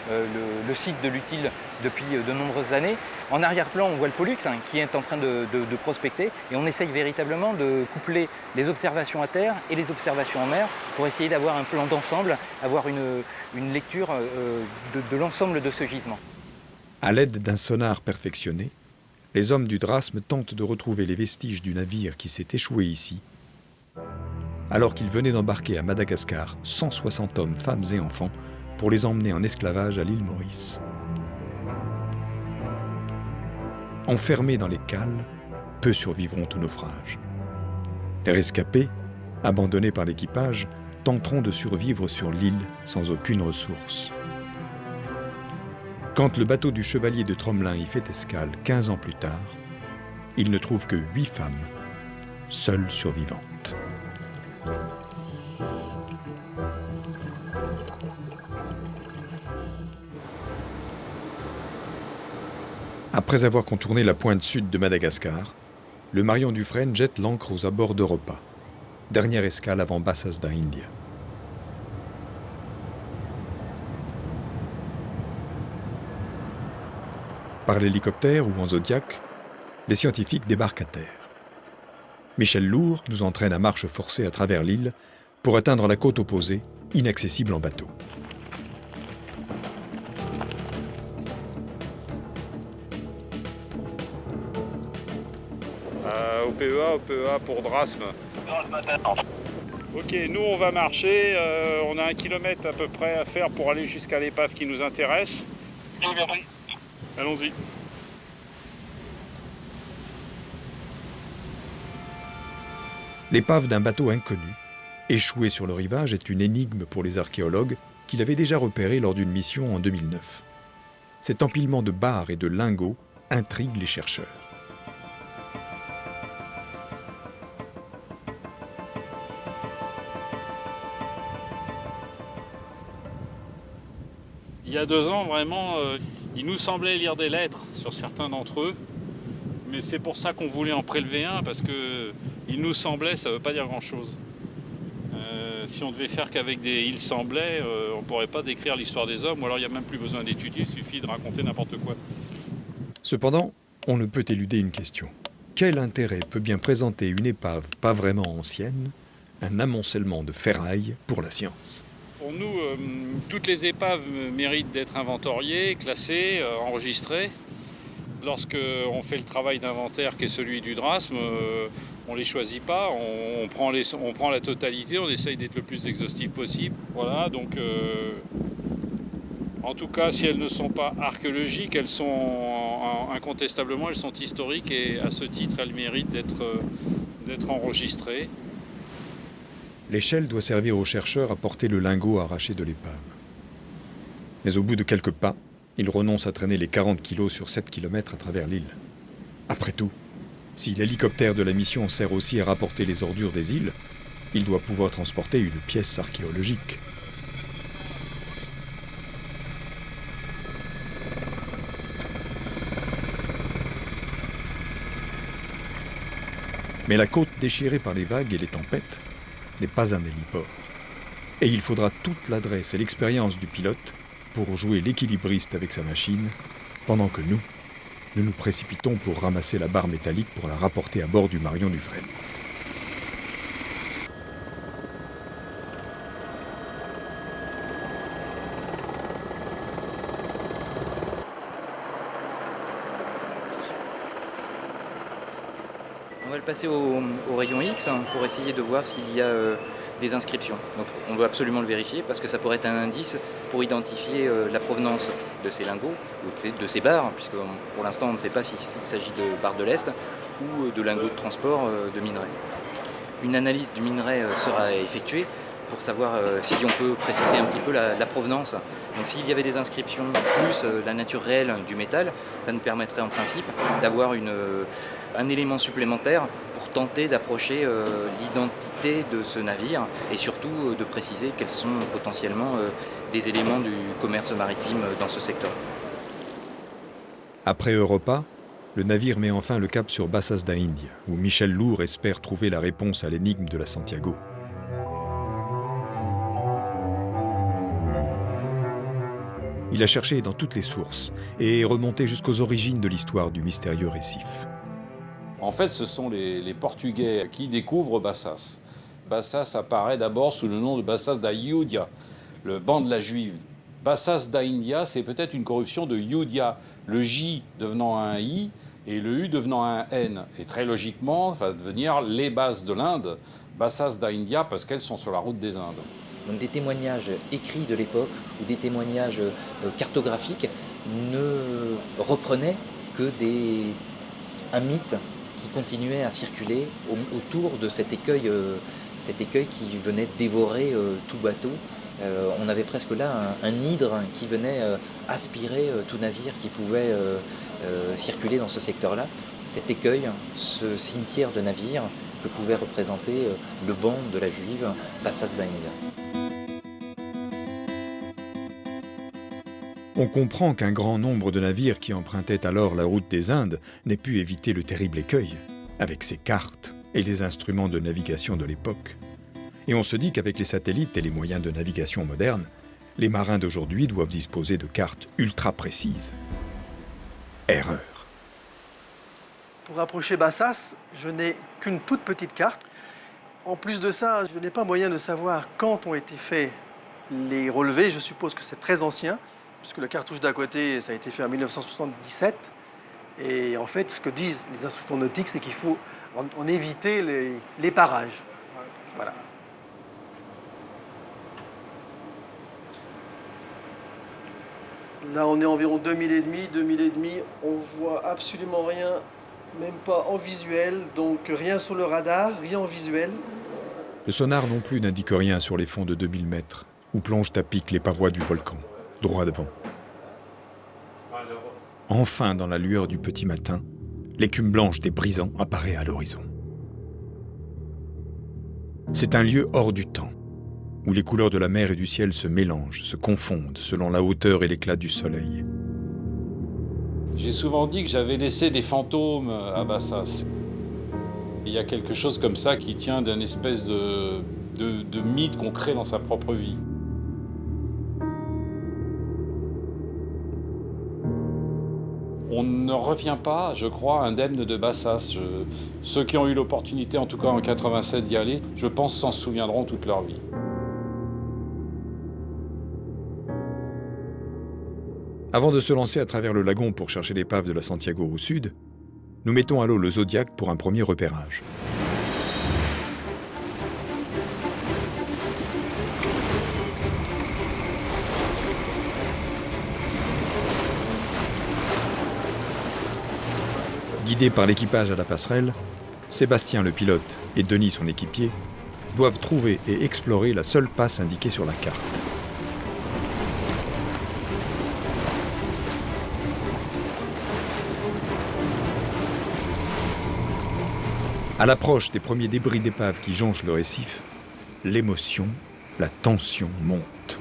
le site de l'Utile depuis de nombreuses années. En arrière-plan, on voit le Pollux qui est en train de prospecter et on essaye véritablement de coupler les observations à terre et les observations en mer pour essayer d'avoir un plan d'ensemble, avoir une lecture de l'ensemble de ce gisement. À l'aide d'un sonar perfectionné, les hommes du Drasme tentent de retrouver les vestiges du navire qui s'est échoué ici, alors qu'ils venaient d'embarquer à Madagascar 160 hommes, femmes et enfants pour les emmener en esclavage à l'île Maurice. Enfermés dans les cales, peu survivront au naufrage. Les rescapés, abandonnés par l'équipage, tenteront de survivre sur l'île sans aucune ressource. Quand le bateau du chevalier de Tromelin y fait escale 15 ans plus tard, il ne trouve que 8 femmes, seules survivantes. Après avoir contourné la pointe sud de Madagascar, le Marion Dufresne jette l'ancre aux abords d'Europa, dernière escale avant Bassas da India. Par l'hélicoptère ou en Zodiac, les scientifiques débarquent à terre. Michel Lourd nous entraîne à marche forcée à travers l'île pour atteindre la côte opposée, inaccessible en bateau. OPEA pour Drasme. Ok, nous on va marcher, on a 1 kilomètre à peu près à faire pour aller jusqu'à l'épave qui nous intéresse. Allons-y. L'épave d'un bateau inconnu, échoué sur le rivage, est une énigme pour les archéologues qui l'avaient déjà repéré lors d'une mission en 2009. Cet empilement de barres et de lingots intrigue les chercheurs. Il y a 2 ans, vraiment, il nous semblait lire des lettres sur certains d'entre eux. Mais c'est pour ça qu'on voulait en prélever un, parce que il nous semblait, ça ne veut pas dire grand-chose. Si on devait faire qu'avec des « il semblait », on ne pourrait pas décrire l'histoire des hommes, ou alors il n'y a même plus besoin d'étudier, il suffit de raconter n'importe quoi. Cependant, on ne peut éluder une question. Quel intérêt peut bien présenter une épave pas vraiment ancienne, un amoncellement de ferraille pour la science? Pour nous, toutes les épaves méritent d'être inventoriées, classées, enregistrées. Lorsqu'on fait le travail d'inventaire qui est celui du DRASM, on ne les choisit pas, on prend la totalité, on essaye d'être le plus exhaustif possible. Voilà, donc en tout cas, si elles ne sont pas archéologiques, elles sont incontestablement, elles sont historiques et à ce titre, elles méritent d'être enregistrées. L'échelle doit servir aux chercheurs à porter le lingot arraché de l'épave. Mais au bout de quelques pas, ils renoncent à traîner les 40 kilos sur 7 km à travers l'île. Après tout, si l'hélicoptère de la mission sert aussi à rapporter les ordures des îles, il doit pouvoir transporter une pièce archéologique. Mais la côte déchirée par les vagues et les tempêtes n'est pas un héliport. Et il faudra toute l'adresse et l'expérience du pilote pour jouer l'équilibriste avec sa machine, pendant que nous nous précipitons pour ramasser la barre métallique pour la rapporter à bord du Marion Dufresne. On va le passer au rayon X pour essayer de voir s'il y a des inscriptions. Donc on veut absolument le vérifier parce que ça pourrait être un indice pour identifier la provenance de ces lingots ou de ces barres, puisque pour l'instant on ne sait pas s'il s'agit de barres de l'Est ou de lingots de transport de minerais. Une analyse du minerai sera effectuée pour savoir si on peut préciser un petit peu la provenance. Donc s'il y avait des inscriptions plus la nature réelle du métal, ça nous permettrait en principe d'avoir un élément supplémentaire pour tenter d'approcher l'identité de ce navire et surtout de préciser quels sont potentiellement des éléments du commerce maritime dans ce secteur. Après Europa, le navire met enfin le cap sur Bassas da India, où Michel Lourd espère trouver la réponse à l'énigme de la Santiago. Il a cherché dans toutes les sources et est remonté jusqu'aux origines de l'histoire du mystérieux récif. En fait, ce sont les Portugais qui découvrent Bassas. Bassas apparaît d'abord sous le nom de Bassas da Iudia, le banc de la Juive. Bassas da India, c'est peut-être une corruption de Iudia, le J devenant un I et le U devenant un N. Et très logiquement, va devenir les bases de l'Inde, Bassas da India, parce qu'elles sont sur la route des Indes. Donc des témoignages écrits de l'époque ou des témoignages cartographiques ne reprenaient que un mythe qui continuait à circuler autour de cet écueil qui venait dévorer tout bateau. On avait presque là un hydre qui venait aspirer tout navire qui pouvait circuler dans ce secteur-là. Cet écueil, ce cimetière de navires que pouvait représenter le banc de la Juive, Bassas da India. On comprend qu'un grand nombre de navires qui empruntaient alors la route des Indes n'aient pu éviter le terrible écueil, avec ses cartes et les instruments de navigation de l'époque. Et on se dit qu'avec les satellites et les moyens de navigation modernes, les marins d'aujourd'hui doivent disposer de cartes ultra précises. Erreur. Pour approcher Bassas, je n'ai qu'une toute petite carte. En plus de ça, je n'ai pas moyen de savoir quand ont été faits les relevés. Je suppose que c'est très ancien, puisque le cartouche d'à côté, ça a été fait en 1977. Et en fait, ce que disent les instructeurs nautiques, c'est qu'il faut en éviter les parages. Voilà. Là, on est environ 2000 et demi, on voit absolument rien, même pas en visuel, donc rien sur le radar, rien en visuel. Le sonar non plus n'indique rien sur les fonds de 2000 mètres, où plongent à pic les parois du volcan, droit devant. Enfin, dans la lueur du petit matin, l'écume blanche des brisants apparaît à l'horizon. C'est un lieu hors du temps, où les couleurs de la mer et du ciel se mélangent, se confondent selon la hauteur et l'éclat du soleil. J'ai souvent dit que j'avais laissé des fantômes à Bassas. Il y a quelque chose comme ça qui tient d'une espèce de mythe qu'on crée dans sa propre vie. On ne revient pas, je crois, indemne de Bassas. Ceux qui ont eu l'opportunité, en tout cas en 87, d'y aller, je pense s'en souviendront toute leur vie. Avant de se lancer à travers le lagon pour chercher l'épave de la Santiago au sud, nous mettons à l'eau le Zodiac pour un premier repérage. Guidés par l'équipage à la passerelle, Sébastien le pilote et Denis son équipier doivent trouver et explorer la seule passe indiquée sur la carte. À l'approche des premiers débris d'épave qui jonchent le récif, l'émotion, la tension monte.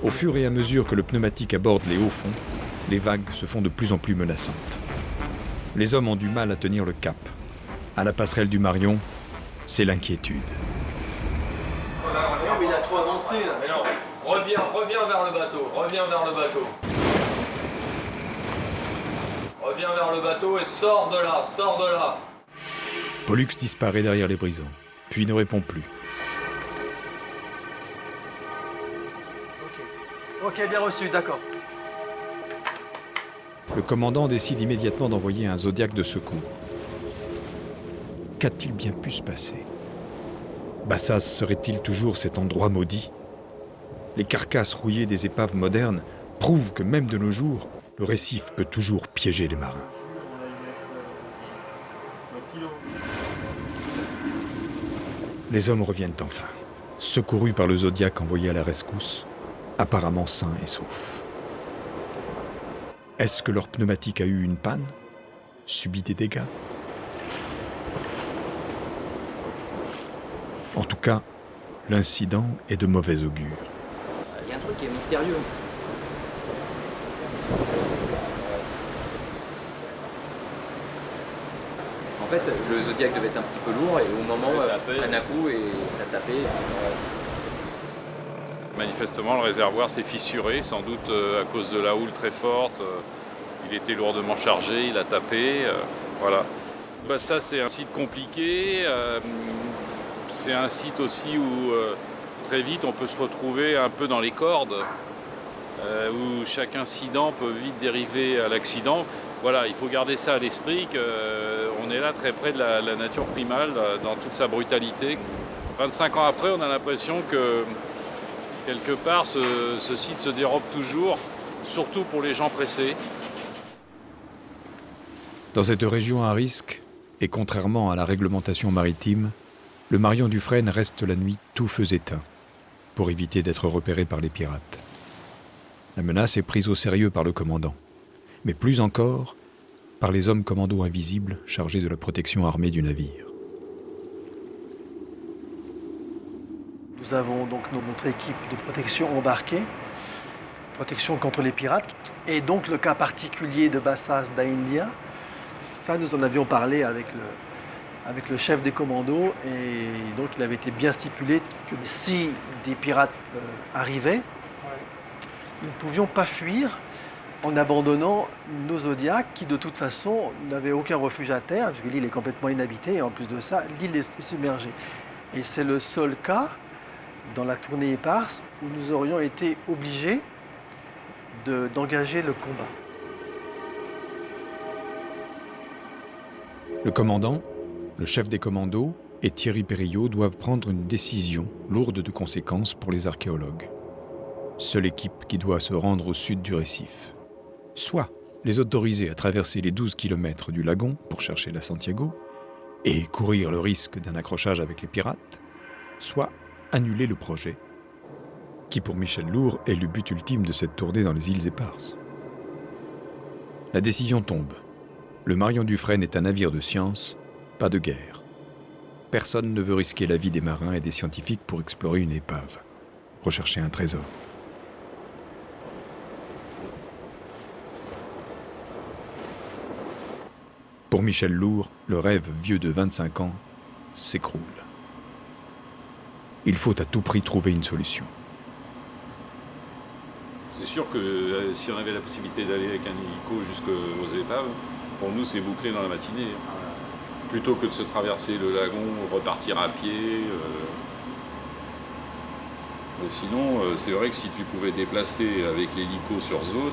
Au fur et à mesure que le pneumatique aborde les hauts fonds, les vagues se font de plus en plus menaçantes. Les hommes ont du mal à tenir le cap. À la passerelle du Marion, c'est l'inquiétude. Non, mais il a trop avancé là. Mais non, reviens vers le bateau, reviens vers le bateau. Reviens vers le bateau et sors de là, sors de là. Pollux disparaît derrière les brisants, puis ne répond plus. Ok, bien reçu, d'accord. Le commandant décide immédiatement d'envoyer un Zodiac de secours. Qu'a-t-il bien pu se passer? Bassas serait-il toujours cet endroit maudit? Les carcasses rouillées des épaves modernes prouvent que même de nos jours, le récif peut toujours piéger les marins. Les hommes reviennent enfin, secourus par le Zodiac envoyé à la rescousse, apparemment sains et saufs. Est-ce que leur pneumatique a eu une panne? Subi des dégâts? En tout cas, l'incident est de mauvais augure. Il y a un truc qui est mystérieux. En fait, le Zodiac devait être un petit peu lourd et au moment, un coup, et ça tapait. Manifestement, le réservoir s'est fissuré, sans doute à cause de la houle très forte. Il était lourdement chargé, il a tapé. Voilà. Ça, c'est un site compliqué. C'est un site aussi où très vite on peut se retrouver un peu dans les cordes, où chaque incident peut vite dériver à l'accident. Voilà, il faut garder ça à l'esprit, qu'on est là très près de la nature primale dans toute sa brutalité. 25 ans après, on a l'impression que quelque part ce site se dérobe toujours, surtout pour les gens pressés. Dans cette région à risque, et contrairement à la réglementation maritime, le Marion Dufresne reste la nuit tout feu éteint, pour éviter d'être repéré par les pirates. La menace est prise au sérieux par le commandant, mais plus encore par les hommes commandos invisibles chargés de la protection armée du navire. Nous avons donc notre équipe de protection embarquée, protection contre les pirates, et donc le cas particulier de Bassas d'India, ça nous en avions parlé avec le chef des commandos, et donc il avait été bien stipulé que si des pirates arrivaient, nous ne pouvions pas fuir en abandonnant nos Zodiacs qui de toute façon n'avaient aucun refuge à terre, puisque l'île est complètement inhabitée, et en plus de ça, l'île est submergée. Et c'est le seul cas dans la tournée éparse où nous aurions été obligés d'engager le combat. Le commandant, le chef des commandos et Thierry Périllot doivent prendre une décision lourde de conséquences pour les archéologues. Seule équipe qui doit se rendre au sud du récif. Soit les autoriser à traverser les 12 km du lagon pour chercher la Santiago et courir le risque d'un accrochage avec les pirates, soit annuler le projet, qui pour Michel Lourd est le but ultime de cette tournée dans les îles Éparses. La décision tombe. Le Marion Dufresne est un navire de science, pas de guerre. Personne ne veut risquer la vie des marins et des scientifiques pour explorer une épave, rechercher un trésor. Pour Michel Lourd, le rêve vieux de 25 ans s'écroule. Il faut à tout prix trouver une solution. C'est sûr que si on avait la possibilité d'aller avec un hélico jusqu'aux épaves, pour nous c'est bouclé dans la matinée. Plutôt que de se traverser le lagon, repartir à pied. Sinon, c'est vrai que si tu pouvais déplacer avec l'hélico sur zone...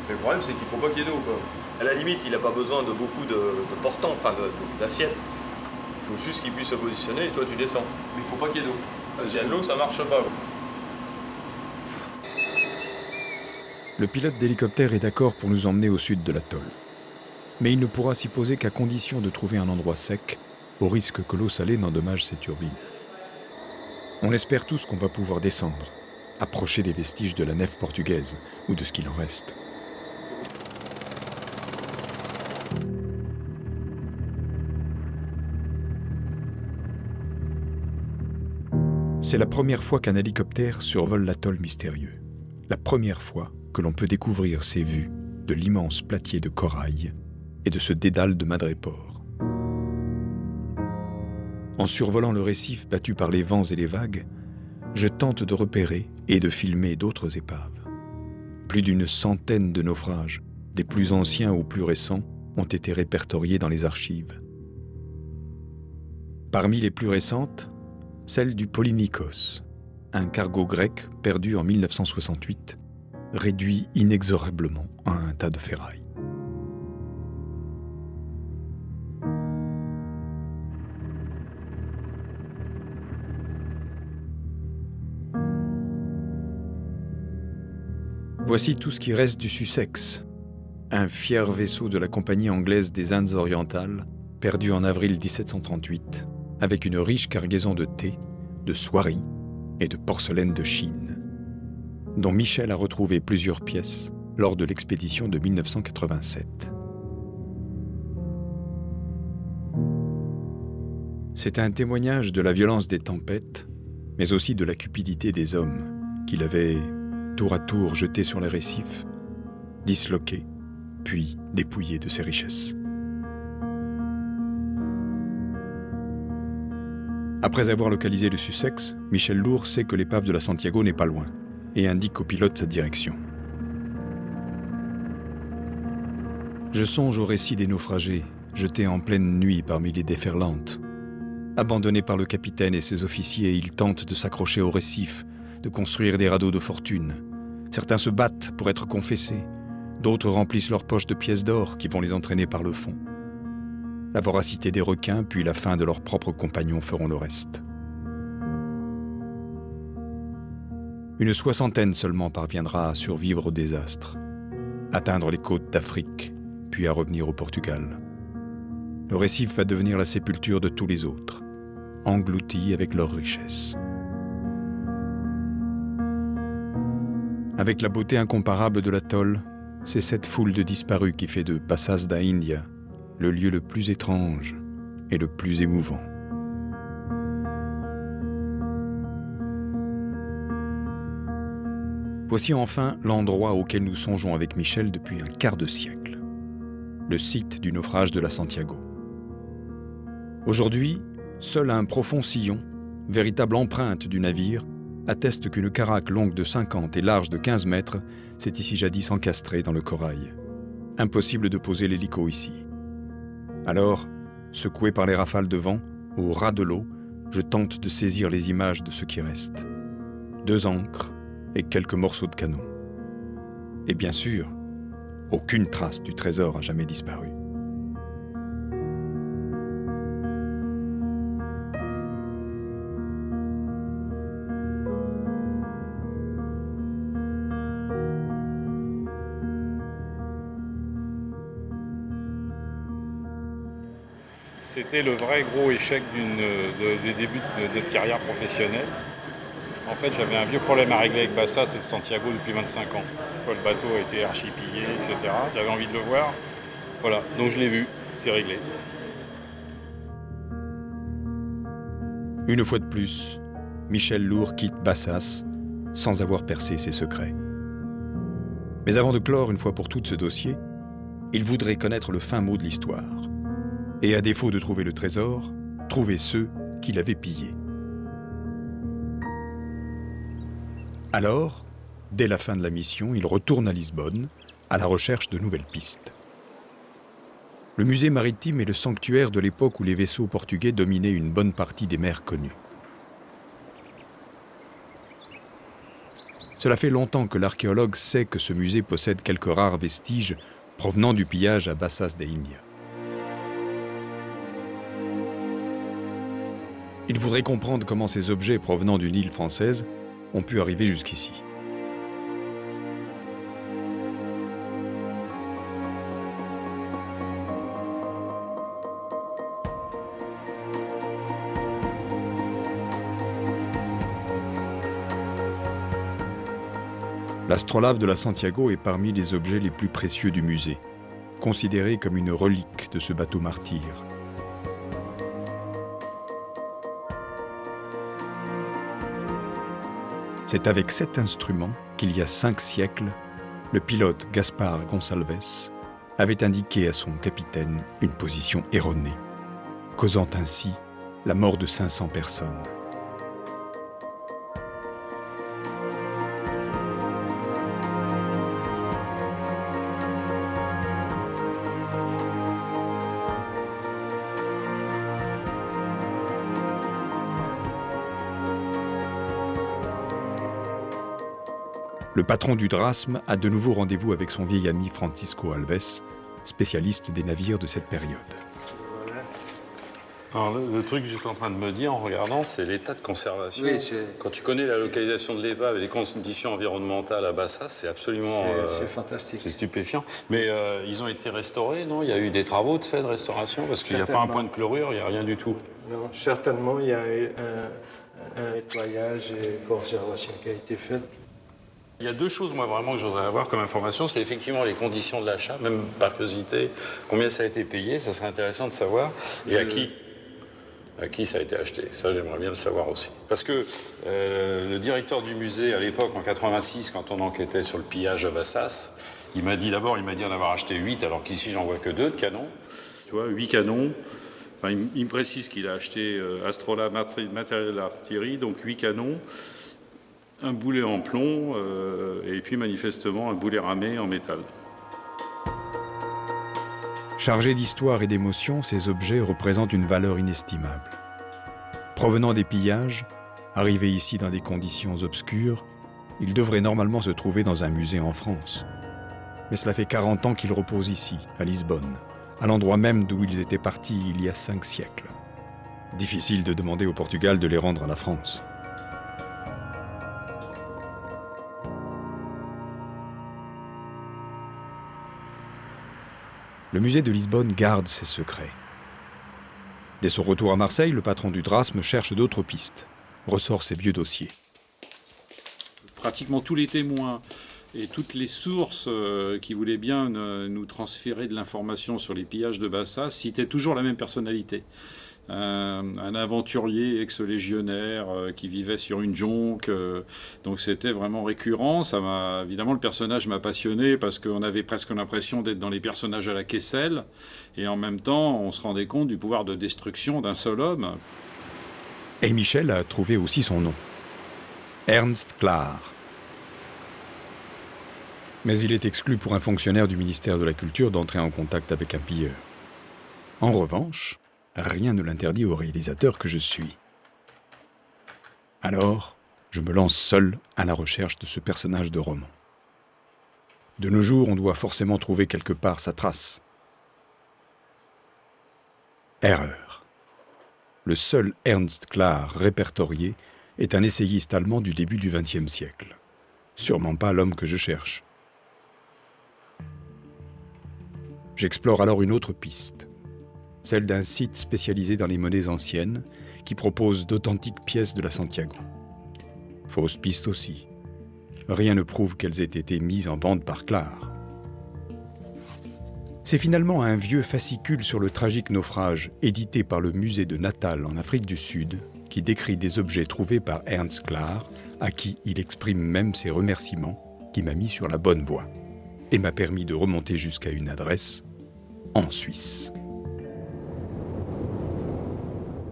Mais le problème, c'est qu'il faut pas qu'il y ait d'eau, quoi. À la limite, il n'a pas besoin de beaucoup de portants, enfin d'assiettes. Il faut juste qu'il puisse se positionner et toi tu descends. Mais il faut pas qu'il y ait d'eau. S'il y a de l'eau, ça marche pas. Le pilote d'hélicoptère est d'accord pour nous emmener au sud de l'atoll. Mais il ne pourra s'y poser qu'à condition de trouver un endroit sec, au risque que l'eau salée n'endommage ses turbines. On espère tous qu'on va pouvoir descendre, approcher des vestiges de la nef portugaise, ou de ce qu'il en reste. C'est la première fois qu'un hélicoptère survole l'atoll mystérieux. La première fois que l'on peut découvrir ces vues de l'immense platier de corail et de ce dédale de madrépore. En survolant le récif battu par les vents et les vagues, je tente de repérer et de filmer d'autres épaves. Plus d'une centaine de naufrages, des plus anciens aux plus récents, ont été répertoriés dans les archives. Parmi les plus récentes, celle du Polynikos, un cargo grec perdu en 1968, réduit inexorablement à un tas de ferraille. Voici tout ce qui reste du Sussex, un fier vaisseau de la compagnie anglaise des Indes orientales, perdu en avril 1738, avec une riche cargaison de thé, de soieries et de porcelaine de Chine, dont Michel a retrouvé plusieurs pièces lors de l'expédition de 1987. C'est un témoignage de la violence des tempêtes, mais aussi de la cupidité des hommes, qu'il avait tour à tour jetés sur les récifs, disloqués, puis dépouillés de ses richesses. Après avoir localisé le Sussex, Michel Lourd sait que l'épave de la Santiago n'est pas loin et indique au pilote sa direction. Je songe au récit des naufragés, jetés en pleine nuit parmi les déferlantes. Abandonnés par le capitaine et ses officiers, ils tentent de s'accrocher au récif, de construire des radeaux de fortune. Certains se battent pour être confessés, d'autres remplissent leurs poches de pièces d'or qui vont les entraîner par le fond. La voracité des requins, puis la faim de leurs propres compagnons feront le reste. Une soixantaine seulement parviendra à survivre au désastre, atteindre les côtes d'Afrique, puis à revenir au Portugal. Le récif va devenir la sépulture de tous les autres, engloutis avec leurs richesses. Avec la beauté incomparable de l'atoll, c'est cette foule de disparus qui fait de Passas da Índia le lieu le plus étrange et le plus émouvant. Voici enfin l'endroit auquel nous songeons avec Michel depuis un quart de siècle, le site du naufrage de la Santiago. Aujourd'hui, seul un profond sillon, véritable empreinte du navire, atteste qu'une caraque longue de 50 et large de 15 mètres s'est ici jadis encastrée dans le corail. Impossible de poser l'hélico ici. Alors, secoué par les rafales de vent, au ras de l'eau, je tente de saisir les images de ce qui reste. 2 ancres et quelques morceaux de canon. Et bien sûr, aucune trace du trésor a jamais disparu. C'était le vrai gros échec des débuts de notre carrière professionnelle. En fait, j'avais un vieux problème à régler avec Bassas et le Santiago depuis 25 ans. Le bateau a été archi-pillé, etc. J'avais envie de le voir. Voilà, donc je l'ai vu, c'est réglé. Une fois de plus, Michel Lourd quitte Bassas sans avoir percé ses secrets. Mais avant de clore une fois pour toutes ce dossier, il voudrait connaître le fin mot de l'histoire. Et à défaut de trouver le trésor, trouver ceux qui l'avaient pillé. Alors, dès la fin de la mission, il retourne à Lisbonne, à la recherche de nouvelles pistes. Le musée maritime est le sanctuaire de l'époque où les vaisseaux portugais dominaient une bonne partie des mers connues. Cela fait longtemps que l'archéologue sait que ce musée possède quelques rares vestiges provenant du pillage à Baças de Índia. Il voudrait comprendre comment ces objets provenant d'une île française ont pu arriver jusqu'ici. L'astrolabe de la Santiago est parmi les objets les plus précieux du musée, considéré comme une relique de ce bateau martyr. C'est avec cet instrument qu'il y a 5 siècles, le pilote Gaspar Gonçalves avait indiqué à son capitaine une position erronée, causant ainsi la mort de 500 personnes. Le patron du Drasme a de nouveau rendez-vous avec son vieil ami Francisco Alves, spécialiste des navires de cette période. Alors, le truc que j'étais en train de me dire en regardant, c'est l'état de conservation. Oui, quand tu connais la localisation de l'épave et les conditions environnementales à Bassas, c'est absolument... c'est fantastique. C'est stupéfiant. Mais ils ont été restaurés, non? Il y a eu des travaux de fait de restauration? Parce qu'il n'y a pas un point de chlorure, il n'y a rien du tout. Non, certainement, il y a eu un nettoyage et conservation qui a été fait. Il y a 2 choses, moi, vraiment, que je voudrais avoir comme information. C'est effectivement les conditions de l'achat, même par curiosité, combien ça a été payé, ça serait intéressant de savoir. Et à qui? À qui ça a été acheté? Ça, j'aimerais bien le savoir aussi. Parce que le directeur du musée, à l'époque, en 86, quand on enquêtait sur le pillage à Bassas, il m'a dit en avoir acheté 8, alors qu'ici, j'en vois que 2 de canons. Tu vois, 8 canons. Enfin, il me précise qu'il a acheté Astrolabe matériel d'artillerie, donc 8 canons. Un boulet en plomb et puis manifestement un boulet ramé en métal. Chargés d'histoire et d'émotion, ces objets représentent une valeur inestimable. Provenant des pillages, arrivés ici dans des conditions obscures, ils devraient normalement se trouver dans un musée en France. Mais cela fait 40 ans qu'ils reposent ici, à Lisbonne, à l'endroit même d'où ils étaient partis il y a 5 siècles. Difficile de demander au Portugal de les rendre à la France. Le musée de Lisbonne garde ses secrets. Dès son retour à Marseille, le patron du Drasme cherche d'autres pistes, ressort ses vieux dossiers. Pratiquement tous les témoins et toutes les sources qui voulaient bien nous transférer de l'information sur les pillages de Bassas citaient toujours la même personnalité. Un aventurier ex-légionnaire qui vivait sur une jonque, donc c'était vraiment récurrent. Évidemment, le personnage m'a passionné parce qu'on avait presque l'impression d'être dans les personnages à la Kessel, et en même temps, on se rendait compte du pouvoir de destruction d'un seul homme. Et Michel a trouvé aussi son nom, Ernst Klaar. Mais il est exclu pour un fonctionnaire du ministère de la Culture d'entrer en contact avec un pilleur. En revanche, rien ne l'interdit au réalisateur que je suis. Alors, je me lance seul à la recherche de ce personnage de roman. De nos jours, on doit forcément trouver quelque part sa trace. Erreur. Le seul Ernst Klaar répertorié est un essayiste allemand du début du XXe siècle. Sûrement pas l'homme que je cherche. J'explore alors une autre piste. Celle d'un site spécialisé dans les monnaies anciennes qui propose d'authentiques pièces de la Santiago. Fausse piste aussi. Rien ne prouve qu'elles aient été mises en vente par Klaar. C'est finalement un vieux fascicule sur le tragique naufrage édité par le musée de Natal en Afrique du Sud qui décrit des objets trouvés par Ernst Klaar, à qui il exprime même ses remerciements, qui m'a mis sur la bonne voie et m'a permis de remonter jusqu'à une adresse en Suisse.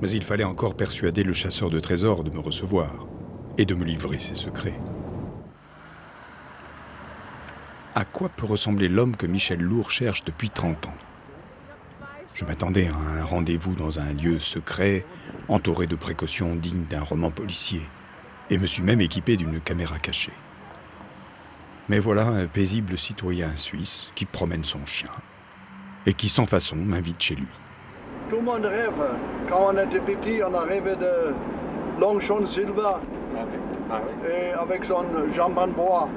Mais il fallait encore persuader le chasseur de trésors de me recevoir et de me livrer ses secrets. À quoi peut ressembler l'homme que Michel Lourd cherche depuis 30 ans? Je m'attendais à un rendez-vous dans un lieu secret, entouré de précautions dignes d'un roman policier, et me suis même équipé d'une caméra cachée. Mais voilà un paisible citoyen suisse qui promène son chien et qui, sans façon, m'invite chez lui. Tout le monde rêve. Quand on était petit, on a rêvé de Long John Silver et avec son jambe en bois.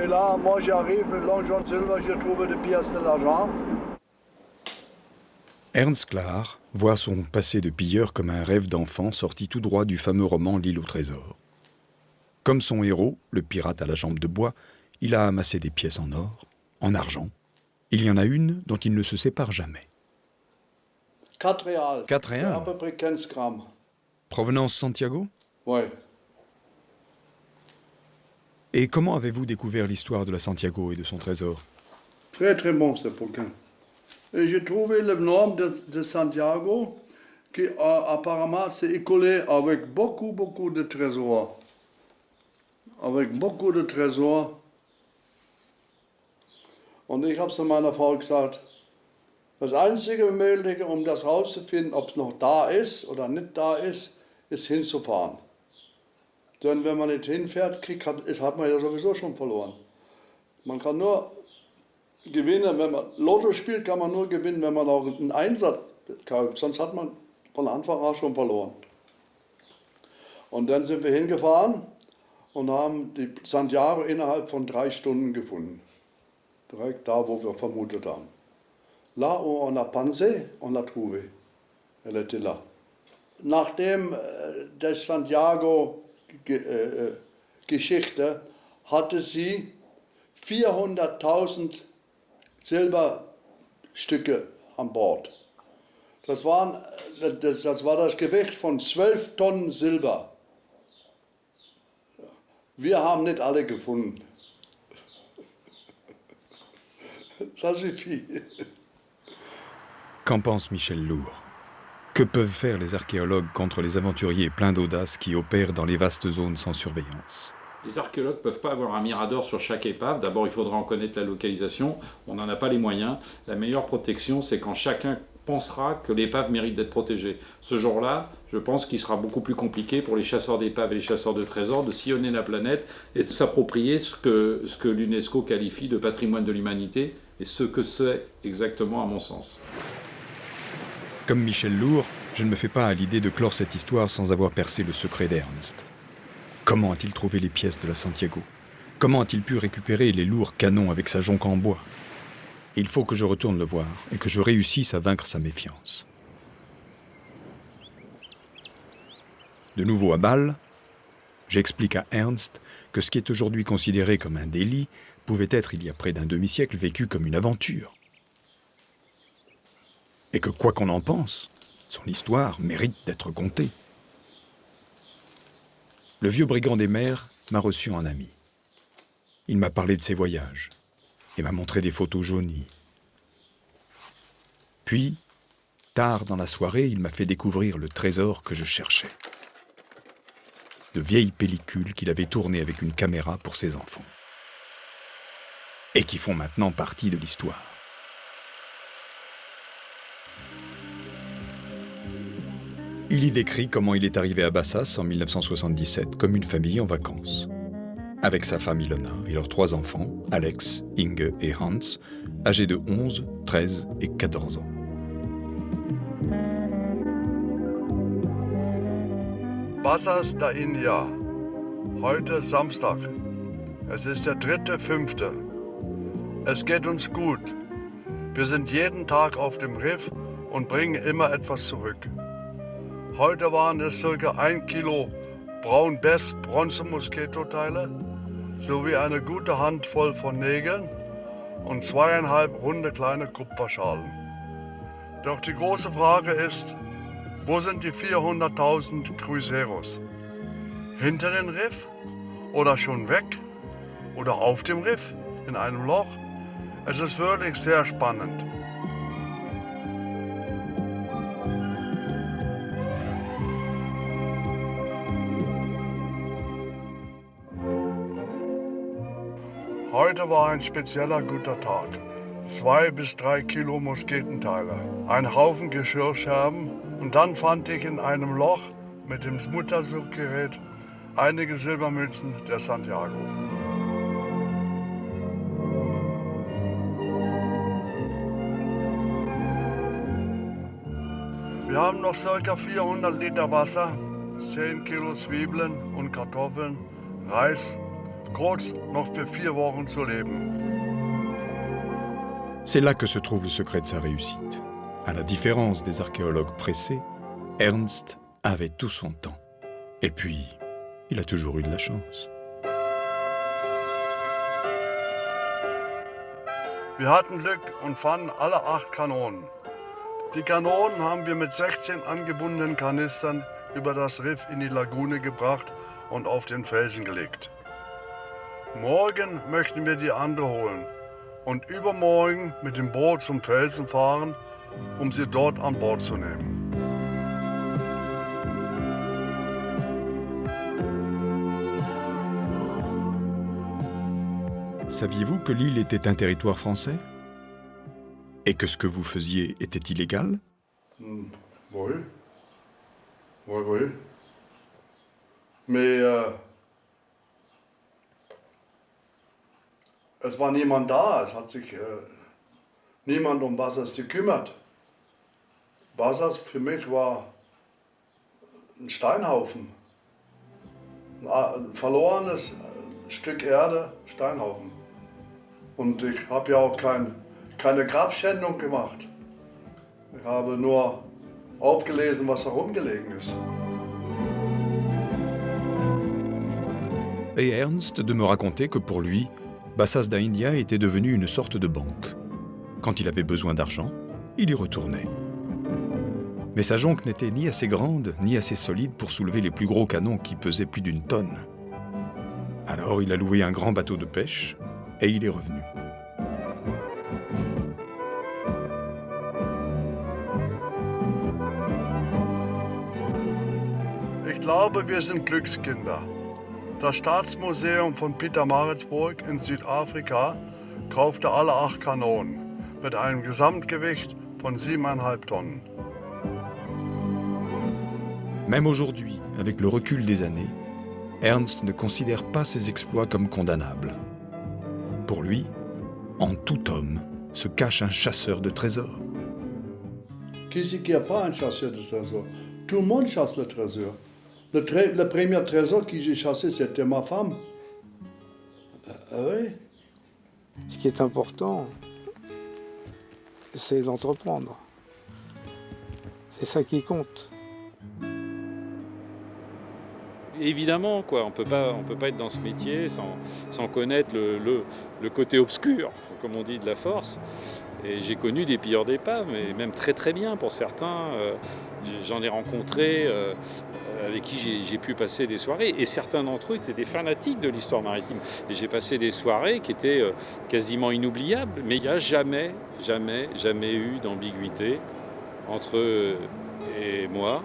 Et là, moi j'arrive, Long John Silver, je trouve des pièces de l'argent. Ernst Klaar voit son passé de pilleur comme un rêve d'enfant sorti tout droit du fameux roman L'île au trésor. Comme son héros, le pirate à la jambe de bois, il a amassé des pièces en or, en argent. Il y en a une dont il ne se sépare jamais. 4 réals. 4 réals. À peu près 15 grammes. Provenance Santiago? Oui. Et comment avez-vous découvert l'histoire de la Santiago et de son trésor? Très très bon ce bouquin. Et j'ai trouvé le nom de Santiago qui apparemment s'est écoulé avec beaucoup de trésors. Avec beaucoup de trésors. Und ich habe zu meiner Frau gesagt, das einzige Mögliche, um das herauszufinden, ob es noch da ist oder nicht da ist hinzufahren. Denn wenn man nicht hinfährt, hat man ja sowieso schon verloren. Man kann nur gewinnen, wenn man Lotto spielt, kann man nur gewinnen, wenn man auch einen Einsatz kauft. Sonst hat man von Anfang an schon verloren. Und dann sind wir hingefahren und haben die Santiago innerhalb von 3 Stunden gefunden. Direkt da, wo wir vermutet haben. Là où on a pensé, on l'a trouvé. Elle était là. Nachdem der Santiago-Geschichte hatte sie 400.000 Silberstücke an Bord. Das war das Gewicht von 12 Tonnen Silber. Wir haben nicht alle gefunden. Ça suffit. Qu'en pense Michel Lourd? Que peuvent faire les archéologues contre les aventuriers pleins d'audace qui opèrent dans les vastes zones sans surveillance? Les archéologues ne peuvent pas avoir un mirador sur chaque épave. D'abord, il faudra en connaître la localisation. On n'en a pas les moyens. La meilleure protection, c'est quand chacun pensera que l'épave mérite d'être protégée. Ce jour-là, je pense qu'il sera beaucoup plus compliqué pour les chasseurs d'épaves et les chasseurs de trésors de sillonner la planète et de s'approprier ce que l'UNESCO qualifie de patrimoine de l'humanité et ce que c'est exactement à mon sens. Comme Michel Lourd, je ne me fais pas à l'idée de clore cette histoire sans avoir percé le secret d'Ernst. Comment a-t-il trouvé les pièces de la Santiago? Comment a-t-il pu récupérer les lourds canons avec sa jonque en bois? Il faut que je retourne le voir et que je réussisse à vaincre sa méfiance. De nouveau à Bâle, j'explique à Ernst que ce qui est aujourd'hui considéré comme un délit pouvait être, il y a près d'un demi-siècle, vécu comme une aventure. Et que, quoi qu'on en pense, son histoire mérite d'être contée. Le vieux brigand des mers m'a reçu en ami. Il m'a parlé de ses voyages et m'a montré des photos jaunies. Puis, tard dans la soirée, il m'a fait découvrir le trésor que je cherchais. De vieilles pellicules qu'il avait tournées avec une caméra pour ses enfants. Et qui font maintenant partie de l'histoire. Il y décrit comment il est arrivé à Bassas en 1977 comme une famille en vacances. Avec sa femme Ilona et leurs 3 enfants, Alex, Inge et Hans, âgés de 11, 13 et 14 ans. Bassas da India. Heute Samstag. Es ist der 3.5. Es geht uns gut. Wir sind jeden Tag auf dem Riff und bringen immer etwas zurück. Heute waren es ca. 1 Kilo Braun-Bess-Bronze-Mosketoteile sowie eine gute Handvoll von Nägeln und 2,5 runde kleine Kupferschalen. Doch die große Frage ist, wo sind die 400.000 Cruzeros? Hinter dem Riff? Oder schon weg? Oder auf dem Riff? In einem Loch? Es ist wirklich sehr spannend. Heute war ein spezieller guter Tag. 2 bis 3 Kilo Musketenteile, ein Haufen Geschirrscherben und dann fand ich in einem Loch mit dem Muttersuchgerät einige Silbermünzen der Santiago. Wir haben noch ca. 400 Liter Wasser, 10 Kilo Zwiebeln und Kartoffeln, Reis, kurz noch für 4 Wochen zu leben. C'est là que se trouve le secret de sa réussite. À la différence des archéologues pressés, Ernst avait tout son temps. Et puis, il a toujours eu de la chance. Wir hatten Glück und fanden alle 8 Kanonen. Die Kanonen haben wir mit 16 angebundenen Kanistern über das Riff in die Lagune gebracht und auf den Felsen gelegt. Morgen möchten wir die andere holen und übermorgen mit dem Boot zum Felsen fahren, um sie dort an Bord zu nehmen. Saviez-vous que l'île était un territoire français? Et que ce que vous faisiez était illégal? Oui. Oui. Mais es war niemand da, es hat sich niemand um Bassas gekümmert. Bassas für mich war ein Steinhaufen, ein verlorenes Stück Erde, Steinhaufen. Und ich habe ja auch keine Grabschändung gemacht. Ich habe nur aufgelesen, was herumgelegen ist. Et Ernst de me raconter que pour lui, Bassas da India était devenu une sorte de banque. Quand il avait besoin d'argent, il y retournait. Mais sa jonque n'était ni assez grande, ni assez solide pour soulever les plus gros canons qui pesaient plus d'1 tonne. Alors il a loué un grand bateau de pêche et il est revenu. Ich glaube, wir sind Glückskinder. Das Staatsmuseum von Pietermaritzburg in Südafrika kaufte alle 8 Kanonen mit einem Gesamtgewicht von 7,5 Tonnen. Même aujourd'hui, avec le recul des années, Ernst ne considère pas ses exploits comme condamnables. Pour lui, en tout homme se cache un chasseur de trésors. Qui c'est qui n'a pas un chasseur de trésors? Tout le monde chasse le trésor. Le premier trésor que j'ai chassé, c'était ma femme. Oui. Ce qui est important, c'est d'entreprendre. C'est ça qui compte. Évidemment, quoi, on peut pas être dans ce métier sans connaître le côté obscur, comme on dit, de la force. Et j'ai connu des pilleurs d'épaves, mais même très très bien pour certains. J'en ai rencontré avec qui j'ai pu passer des soirées. Et certains d'entre eux étaient des fanatiques de l'histoire maritime. Et j'ai passé des soirées qui étaient quasiment inoubliables. Mais il n'y a jamais eu d'ambiguïté entre eux et moi.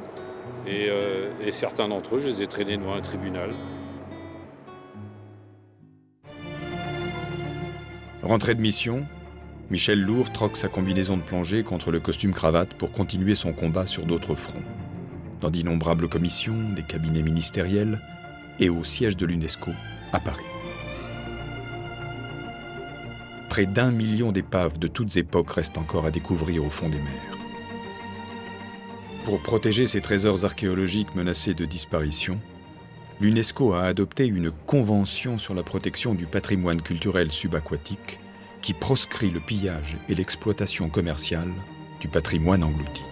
Et certains d'entre eux, je les ai traînés devant un tribunal. Rentré de mission, Michel Lourd troque sa combinaison de plongée contre le costume cravate pour continuer son combat sur d'autres fronts. Dans d'innombrables commissions, des cabinets ministériels et au siège de l'UNESCO à Paris. Près d'1 million d'épaves de toutes époques restent encore à découvrir au fond des mers. Pour protéger ces trésors archéologiques menacés de disparition, l'UNESCO a adopté une convention sur la protection du patrimoine culturel subaquatique qui proscrit le pillage et l'exploitation commerciale du patrimoine englouti.